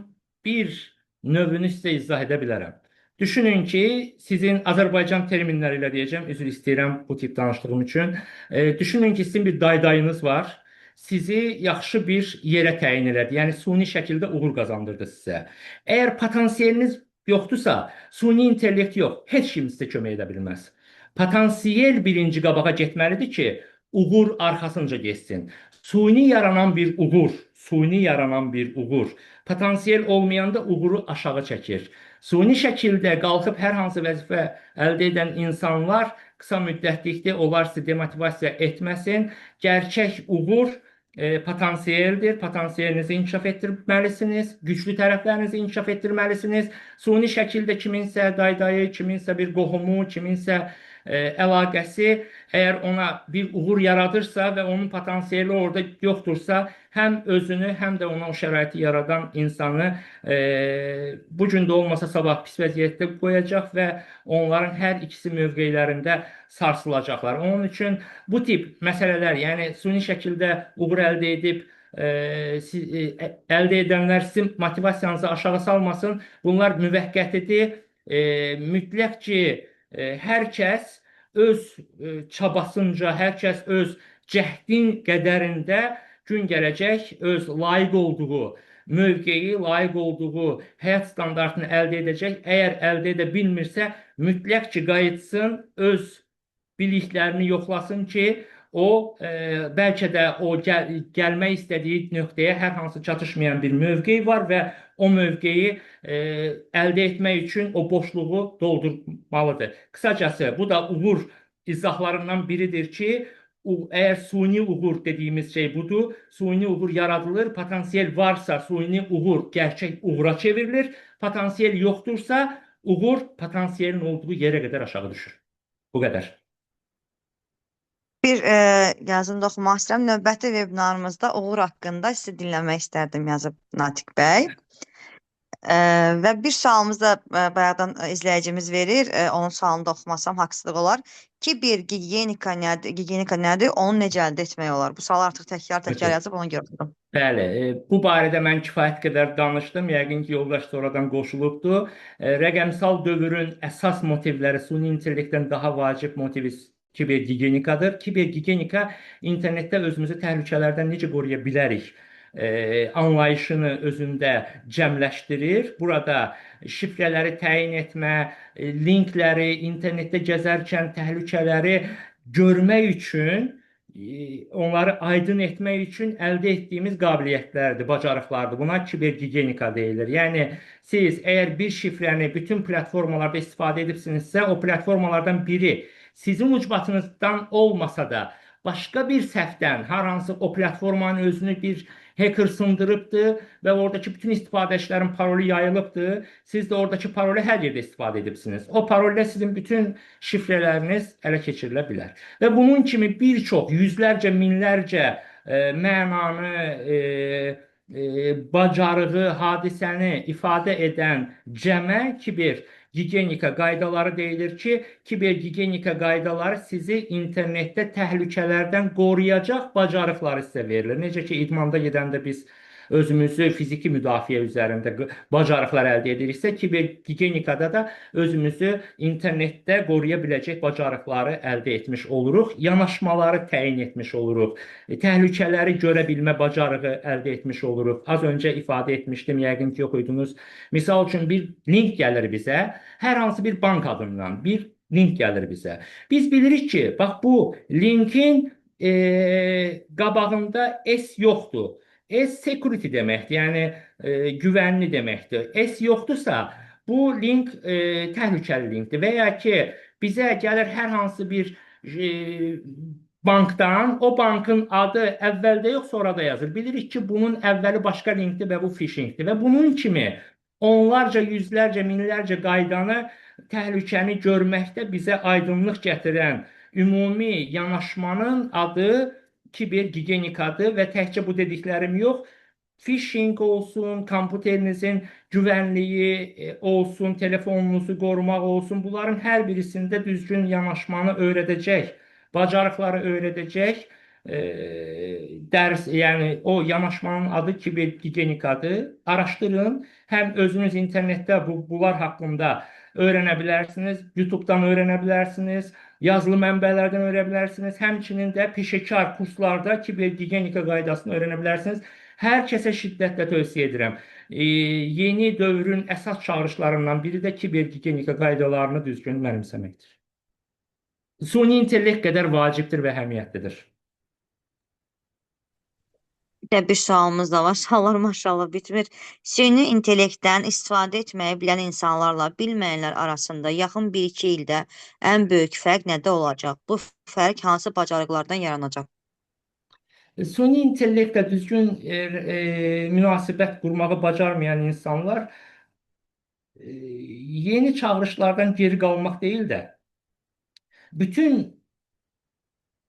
[SPEAKER 2] bir növünü sizə izah edə bilərəm. Düşünün ki, sizin Azərbaycan terminləri ilə deyəcəm, üzr istəyirəm bu tip danışdığım üçün. Düşünün ki, sizin bir daydayınız var, sizi yaxşı bir yerə təyin elədi, yəni suni şəkildə uğur qazandırdı sizə. Əgər potansiyeliniz yoxdursa, suni intellekt yox, heç kim sizə kömək edə bilməz. Potansiyel birinci qabağa getməlidir ki, uğur arxasınca getsin. Suni yaranan bir uğur potansiyel olmayanda uğuru aşağı çəkir. Suni şəkildə qalxıb hər hansı vəzifə əldə edən insanlar qısa müddətlikdə onlar sizi demotivasiya etməsin. Gerçək uğur potansiyeldir. Potansiyelinizi inkişaf etdirməlisiniz. Güclü tərəflərinizi inkişaf etdirməlisiniz. Suni şəkildə kiminsə daydayı, kiminsə bir qohumu, kiminsə əlaqəsi əgər ona bir uğur yaradırsa və onun potansiyeli orada yoxdursa, həm özünü, həm də ona o şəraiti yaradan insanı bu gün də olmasa sabah pis vəziyyətdə qoyacaq və onların hər ikisi mövqelərində sarsılacaqlar. Onun üçün bu tip məsələlər, yəni suni şəkildə uğur əldə edib əldə edənlər sizin motivasiyanızı aşağı salmasın. Bunlar müvəqqətidir. Mütləq ki, hər kəs öz çabasınca, hər kəs öz cəhdin qədərində gün gələcək öz layiq olduğu mövqeyi, layiq olduğu həyat standartını əldə edəcək. Əgər əldə edə bilmirsə, mütləq ki, qayıtsın, öz biliklərini yoxlasın ki, o bəlkə də o gəlmək istədiyi nöqtəyə hər hansı çatışmayan bir mövqey var və o mövqeyi əldə etmək üçün o boşluğu doldurmalıdır. Qısacası bu da uğur izahlarından biridir ki, eğer suni uğur dediğimiz şey budur. Suni uğur yaratılır. Potansiyel varsa suni uğur gerçek uğura çevrilir. Potansiyel yoktursa uğur potansiyelin olduğu yere kadar aşağı düşür. Bu kadar.
[SPEAKER 6] Bir yazını oxumaq istəyirəm. Növbəti webinarımızda uğur haqqında sizi dinləmək istərdim, yazıb Natiq bəy. Və bir sualımız da bayaqdan izləyicimiz verir. Onun sualını da oxumasam haqsızlıq olar. Kibergigiyenika nədir? Onu necə əldə etmək olar? Bu sualı artıq təkrar yazıb onu gördüm.
[SPEAKER 2] Bəli, bu barədə mən kifayət qədər danışdım. Yəqin ki, yoldaş sonradan qoşulubdur. Rəqəmsal dövrün əsas motivləri suni intellektdən daha vacib motivi kibergigiyenikadır. Kibergigiyenika internetdə özümüzü təhlükələrdən necə qoruya bilərik anlayışını özündə cəmləşdirir. Burada şifrələri təyin etmə, linkləri, internetdə gəzərkən təhlükələri görmək üçün, onları aydın etmək üçün əldə etdiyimiz qabiliyyətlərdir, bacarıqlardır. Buna kibergigiyenika deyilir. Yəni, siz əgər bir şifrəni bütün platformalarda istifadə edibsinizsə, o platformalardan biri sizin ucbatınızdan olmasa da başqa bir səhvdən, hər hansı o platformanın özünü bir hacker sındırıbdır və oradakı bütün istifadəçilərin parolu yayılıbdır. Siz də oradakı parolu hər yerdə istifadə edibsiniz. O parolla sizin bütün şifrələriniz ələ keçirilə bilər. Və bunun kimi bir çox, yüzlərcə, minlərcə mənanı, bacarığı, hadisəni ifadə edən cəmə kibergigiyenika qaydaları deyilir ki, kibergigiyenika qaydaları sizi internetdə təhlükələrdən qoruyacaq bacarıqları sizə verilir. Necə ki, idmanda gedəndə biz özümüzü fiziki müdafiə üzərində bacarıqlar əldə ediriksə, kibergigiyenikada da özümüzü internetdə qoruya biləcək bacarıqları əldə etmiş oluruq, yanaşmaları təyin etmiş oluruq, təhlükələri görə bilmə bacarığı əldə etmiş oluruq. Az öncə ifadə etmişdim, yəqin ki, yoxuydunuz. Misal üçün bir link gəlir bizə, hər hansı bir bank adından bir link gəlir bizə. Biz bilirik ki, bax bu linkin qabağında S yoxdur. S security deməkdir, yəni güvənli deməkdir. S yoxdursa, bu link təhlükəli linkdir və ya ki, bizə gəlir hər hansı bir bankdan, o bankın adı əvvəldə yox, sonra da yazır. Bilirik ki, bunun əvvəli başqa linkdir və bu phishingdir və bunun kimi onlarca, yüzlərcə, minlərcə qaydanı, təhlükəni görməkdə bizə aydınlıq gətirən ümumi yanaşmanın adı kibergigiyenikadır və təkcə bu dediklərim yox, phishing olsun, kompüterinizin güvənliyi olsun, telefonunuzu qorumaq olsun, bunların hər birisində düzgün yanaşmanı öyrədəcək, bacarıqları öyrədəcək dərs, yəni o yanaşmanın adı kibergigiyenikadır. Araşdırın, həm özünüz internetdə bunlar haqqında öyrənə bilərsiniz, YouTube-dan öyrənə bilərsiniz, yazılı mənbələrdən öyrənə bilərsiniz, həmçinin də peşəkar kurslarda kibergigiyenika qaydasını öyrənə bilərsiniz. Hər kəsə şiddətlə tövsiyə edirəm. Yeni dövrün əsas çağırışlarından biri də kibergigiyenika qaydalarını düzgün mənimsəməkdir. Suni intellekt qədər vacibdir və əhəmiyyətlidir.
[SPEAKER 6] Bir də bir sualımız da var. Suallar maşallah bitmir. Süni intellektdən istifadə etməyi bilən insanlarla bilməyənlər arasında yaxın 1-2 ildə ən böyük fərq nədə olacaq? Bu fərq hansı bacarıqlardan yaranacaq?
[SPEAKER 2] Süni intellektlə düzgün münasibət qurmağı bacarmayan insanlar yeni çağrışlardan geri qalmaq deyil də, bütün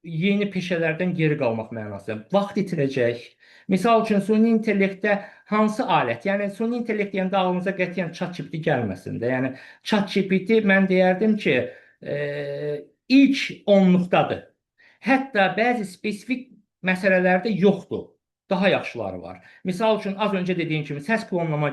[SPEAKER 2] yeni peşələrdən geri qalmaq mənasında. Vaxt itirəcək. Misal üçün, süni intellektdə hansı alət? Yəni, süni intellekt deyəndə ağlınıza qətiyyən ChatGPT gəlməsin də. Yəni, ChatGPT mən deyərdim ki, ilk onluqdadır. Hətta bəzi spesifik məsələlərdə yoxdur. Daha yaxşıları var. Misal üçün, az öncə dediyim kimi, səs klonlama,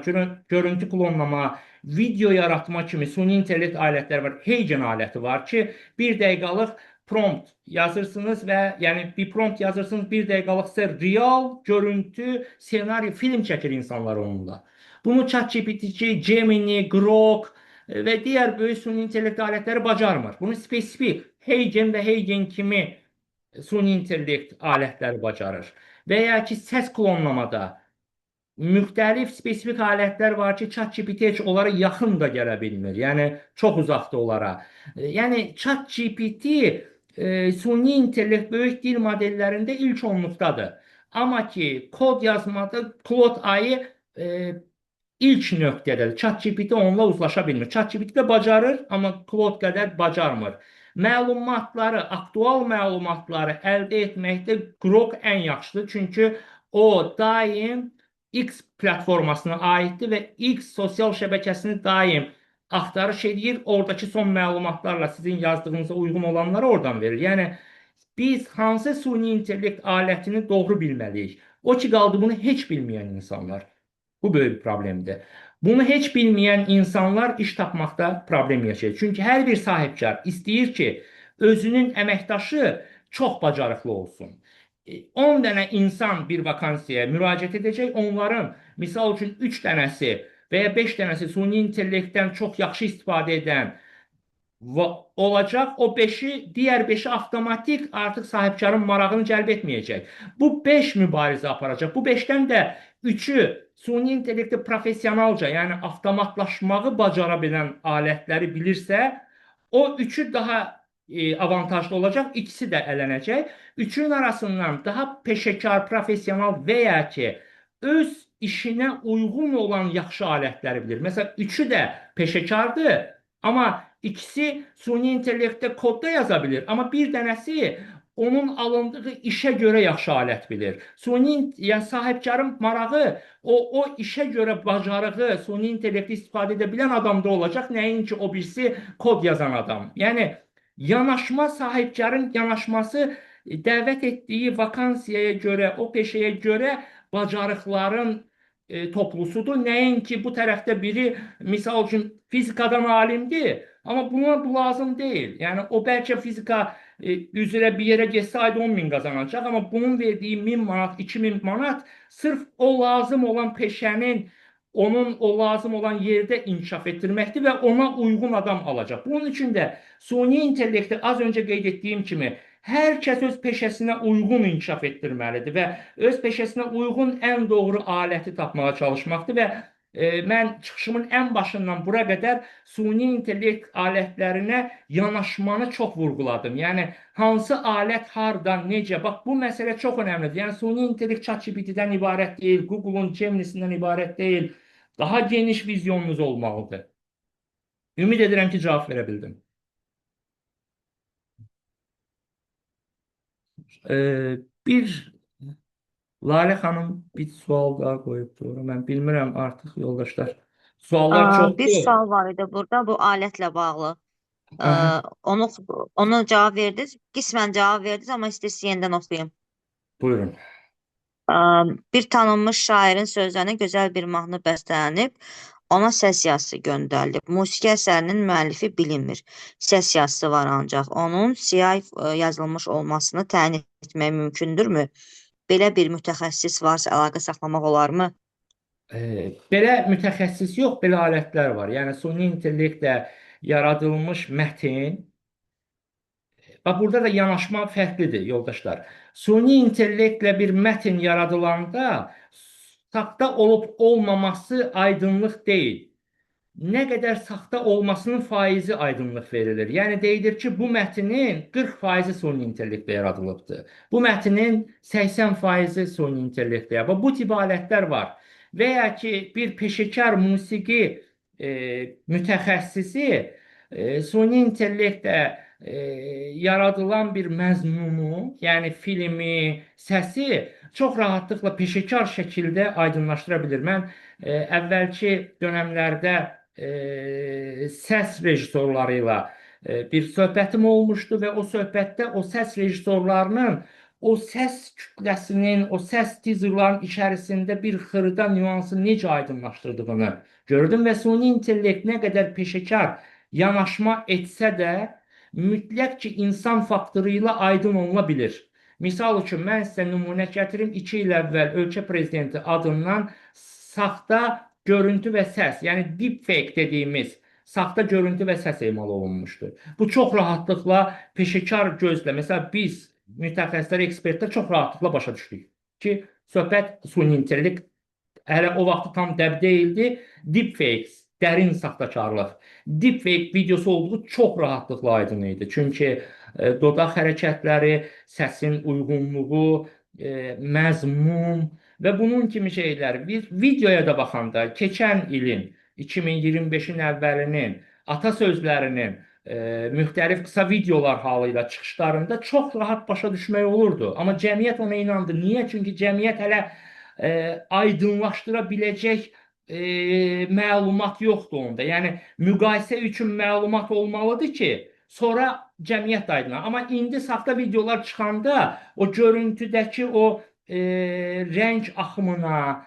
[SPEAKER 2] görüntü klonlama, video yaratma kimi süni intellekt alətləri var. Heygen aləti var ki, 1 dəqiqəlıq prompt yazırsınız və yəni bir prompt yazırsınız, 1 dəqiqəlıq sizə real görüntü, senari, film çəkir insanlar onunla. Bunu ChatGPT, Gemini, Grok və digər böyük süni intellekt alətləri bacarmır. Bunu spesifik Heygen və Heygen kimi süni intellekt alətləri bacarır. Və ya ki, səs klonlamada müxtəlif spesifik alətlər var ki, ChatGPT heç onlara yaxın da gələ bilmir. Yəni, çox uzaqda onlara. Yəni, ChatGPT süni intellekt böyük dil modellərində ilk onluqdadır. Amma ki, kod yazmada Claude AI ilk nöqtədədir. ChatGPT onunla uzlaşa bilmir. ChatGPT də bacarır, amma Claude qədər bacarmır. Məlumatları, aktual məlumatları əldə etməkdə Grok ən yaxşıdır. Çünki o daim X platformasına aiddir və X sosial şəbəkəsini daim axtarış edir. Oradakı son məlumatlarla sizin yazdığınıza uyğun olanları oradan verir. Yəni, biz hansı süni intellekt alətini doğru bilməliyik? O ki, qaldı bunu heç bilməyən insanlar. Bu böyük bir problemdir. Bunu heç bilməyən insanlar iş tapmaqda problem yaşayır. Çünki hər bir sahibkar istəyir ki, özünün əməkdaşı çox bacarıqlı olsun. 10 dənə insan bir vakansiyaya müraciət edəcək, onların misal üçün 3 dənəsi və ya 5 dənəsi süni intellektdən çox yaxşı istifadə edən olacaq. O 5-i, digər 5-i avtomatik artıq sahibkarın marağını cəlb etməyəcək. Bu 5 mübarizə aparacaq. Bu 5-dən də 3-ü süni intellekti professionalca, yəni avtomatlaşmağı bacara bilən alətləri bilirsə, o 3-ü daha avantajlı olacaq, ikisi də ələnəcək. Üçün arasından daha peşəkar, professional və ya ki, öz işinə uyğun olan yaxşı alətləri bilir. Məsələn, üçü də peşəkardır, amma ikisi süni intellektdə kodda yaza bilir. Amma bir dənəsi onun alındığı işə görə yaxşı alət bilir. Yəni sahibkarın marağı o işə görə bacarığı, süni intellekti istifadə edə bilən adamda olacaq, nəinki o birisi kod yazan adam. Yəni, yanaşma, sahibkarın yanaşması dəvət etdiyi vakansiyaya görə, o peşəyə görə bacarıqların toplusudur. Nəinki bu tərəfdə biri, misal üçün, fizikadan alimdir, amma buna bu lazım deyil. Yəni, o bəlkə fizika üzrə bir yerə getsə ayda 10.000 qazanacaq, amma bunun verdiyi 1000 manat, 2000 manat sırf o lazım olan peşənin onun o lazım olan yerdə inkişaf etdirməkdir və ona uyğun adam alacaq. Bunun üçün də süni intellekti az öncə qeyd etdiyim kimi hər kəs öz peşəsinə uyğun inkişaf etdirməlidir və öz peşəsinə uyğun ən doğru aləti tapmağa çalışmaqdır və mən çıxışımın ən başından bura qədər süni intellekt alətlərinə yanaşmanı çox vurğuladım. Yəni, hansı alət hardan, necə? Bax, bu məsələ çox önəmlidir. Yəni, süni intellekt ChatGPT-dən ibarət deyil, Google-un Gemini-sindən ibarət deyil. Daha geniş vizyonunuz olmalıdır. Ümid edirəm ki, cavab verə bildim. Bir Lalə xanım bir sual daha qoyubdur. Mən bilmirəm artıq yoldaşlar. Suallar
[SPEAKER 6] Bir
[SPEAKER 2] çoxdur.
[SPEAKER 6] sual var idi burada bu alətlə bağlı.
[SPEAKER 2] Aha,
[SPEAKER 6] Onu cavab verdiniz. Qismən cavab verdiniz, amma istəyirsiniz yenidən oxuyayım.
[SPEAKER 2] buyurun.
[SPEAKER 6] Bir tanınmış şairin sözlərinə gözəl bir mahnı bəstələnib, ona səs yazısı göndərilib. Musiqi əsərinin müəllifi bilinmir. Səs yazısı var ancaq. Onun siyah yazılmış olmasını təyin etmək mümkündürmü? Belə bir mütəxəssis varsa əlaqə saxlamaq olarmı?
[SPEAKER 2] Belə mütəxəssis yox, belə alətlər var. Yəni, süni intellektlə yaradılmış mətin bax burada da yanaşma fərqlidir yoldaşlar. Süni intellektlə bir mətn yaradılanda saxta olub olmaması aydınlıq deyil. Nə qədər saxta olmasının faizi aydınlıq verilir. Yəni deyilir ki, bu mətnin 40% süni intellektlə yaradılıbdır. Bu mətnin 80% süni intellektlə. Bu tip alətlər var. Və ya ki, bir peşəkar musiqi mütəxəssisi süni intellektlə yaradılan bir məzmunu, yəni filmi, səsi çox rahatlıqla peşəkar şəkildə aydınlaşdıra bilir. Mən əvvəlki dönəmlərdə səs rejissorları ilə bir söhbətim olmuşdu və o söhbətdə o səs rejissorlarının o səs kütləsinin, o səs tizerların içərisində bir xırda nüansı necə aydınlaşdırdığını gördüm və süni intellekt nə qədər peşəkar yanaşma etsə də mütləq ki, insan faktoru ilə aydın oluna bilir. Misal üçün, mən sizə nümunə gətirim, 2 il əvvəl ölkə prezidenti adından saxta görüntü və səs, yəni deepfake dediyimiz saxta görüntü və səs emal olunmuşdur. Bu çox rahatlıqla peşəkar gözlə, məsələn biz mütəxəssislər, ekspertlər çox rahatlıqla başa düşdük ki, söhbət süni intellekt hələ o vaxt tam dəb deyildi, deepfake, dərin saxtakarlıq. Deepfake videosu olduğu çox rahatlıqla aydın idi. Çünki dodaq hərəkətləri, səsin uyğunluğu, məzmun və bunun kimi şeylər. Biz videoya da baxanda keçən ilin 2025-in əvvəlinin atasözlərinin müxtəlif qısa videolar halı ilə çıxışlarında çox rahat başa düşmək olurdu. Amma cəmiyyət ona inandı. Niyə? Çünki cəmiyyət hələ aydınlaşdıra biləcək məlumat yoxdur onda. Yəni müqayisə üçün məlumat olmalıdır ki, sonra cəmiyyət də aydınlaşır. Amma indi saxta videolar çıxanda o görüntüdəki o rəng axımına,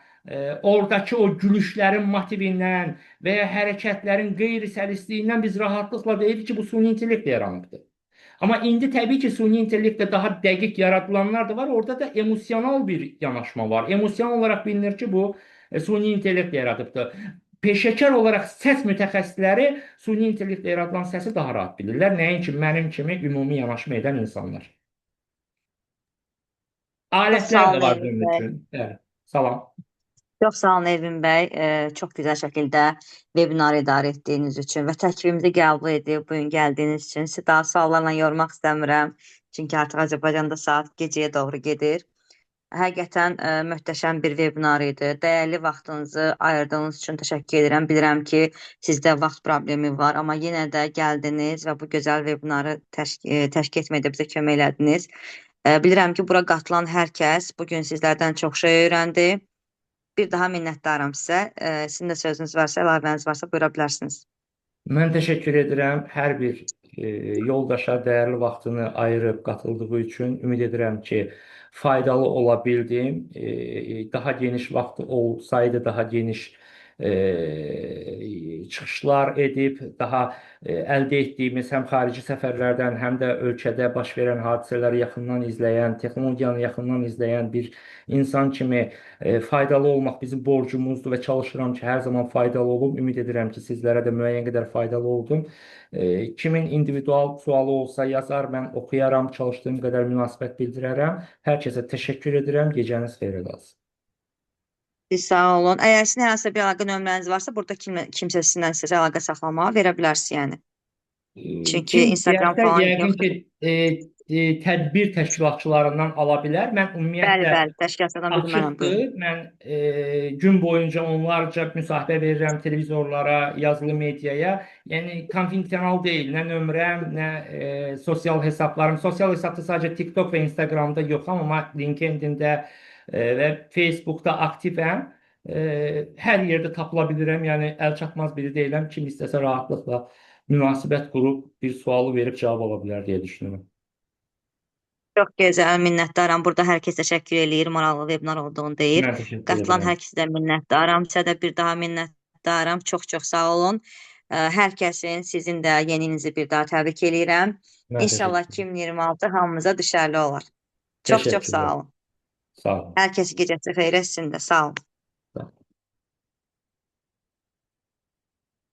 [SPEAKER 2] oradakı o gülüşlərin motivindən və ya hərəkətlərin qeyri-səlisliyindən biz rahatlıqla deyirik ki, bu süni intellektlə yaranıbdır. Amma indi təbii ki, süni intellektlə daha dəqiq yaradılanlar da var. Orada da emosional bir yanaşma var. Emosional olaraq bilinir ki, bu süni intellektlə yaradıbdır. Peşəkar olaraq səs mütəxəssisləri süni intellektlə yaradılan səsi daha rahat bilirlər. Nəinki mənim kimi ümumi yanaşma edən insanlar. Alətlər də var bunun üçün. Evet, salam.
[SPEAKER 1] Çox sağ olun Elvin bəy, çox gözəl şəkildə webinar idarə etdiyiniz üçün və təklifimizi qəbul edib bugün gəldiyiniz üçün sizi daha suallarla yormaq istəmirəm. Çünki artıq Azərbaycanda saat gecəyə doğru gedir. Həqiqətən möhtəşəm bir webinar idi. Dəyərli vaxtınızı ayırdığınız üçün təşəkkür edirəm. Bilirəm ki, sizdə vaxt problemi var, amma yenə də gəldiniz və bu gözəl webinarı təşkil etməkdə bizə kömək elədiniz. Bilirəm ki, bura qatılan hər kəs bugün sizlərdən çox şey öyrəndi. Bir daha minnətdaram sizə. Sizin də sözünüz varsa, əlavəniz varsa buyura bilərsiniz.
[SPEAKER 2] Mən təşəkkür edirəm hər bir yoldaşa dəyərli vaxtını ayırıb qatıldığı üçün. Ümid edirəm ki, faydalı ola bildim. Daha geniş vaxt olsaydı, daha geniş çıxışlar edib, daha əldə etdiyimiz həm xarici səfərlərdən, həm də ölkədə baş verən hadisələri yaxından izləyən, texnologiyanı yaxından izləyən bir insan kimi faydalı olmaq bizim borcumuzdur və çalışıram ki, hər zaman faydalı olum. Ümid edirəm ki, sizlərə də müəyyən qədər faydalı oldum. Kimin individual sualı olsa yazar, mən oxuyaram, çalışdığım qədər münasibət bildirərəm. Hər kəsə təşəkkür edirəm. Gecəniz xeyir olsun.
[SPEAKER 1] Siz sağ olun. Əgər sizin hər hansı bir əlaqə nömrəniz varsa, burada kimsə sizinlə istəsə əlaqə saxlamağa verə bilərsiniz yəni. Çünki Instagram falan yoxdur.
[SPEAKER 2] Tədbir təşkilatçılarından ala bilər. Mən ümumiyyətlə
[SPEAKER 1] Bəli, təşkilatlardan bilmərəm.
[SPEAKER 2] açıqdır. Mən gün boyunca onlarca müsahibə verirəm televizorlara, yazılı mediaya. Yəni konfidensial deyil. Nə nömrəm, nə sosial hesablarım. Sosial hesabda sadəcə TikTok və Instagramda yoxam, amma LinkedIn-də və Facebookda aktivəm. Hər yerdə tapıla bilirəm. Yəni əl çatmaz biri deyiləm. Kim istəsə rahatlıqla münasibət qurub bir sualı verib cavab ala bilər deyə düşünürəm.
[SPEAKER 1] Çox gözəl, minnətdaram. Burada hər kəs təşəkkür eləyir, maraqlı webinar olduğunu deyir.
[SPEAKER 2] Mən təşəkkür
[SPEAKER 1] Qatılan
[SPEAKER 2] edirəm.
[SPEAKER 1] hər kəsə də minnətdaram. Sizə də bir daha minnətdaram. Çox sağ olun. Hər kəsin, sizin də yeni ilinizi bir daha təbrik eləyirəm.
[SPEAKER 2] Mən
[SPEAKER 1] İnşallah
[SPEAKER 2] təşəkkür
[SPEAKER 1] 2026 hamımıza düşərli olar. Çox
[SPEAKER 2] Təşəkkürlər.
[SPEAKER 1] sağ olun.
[SPEAKER 2] Sağ olun.
[SPEAKER 1] Hər kəsin gecəsi xeyrə, sizin də sağ olun.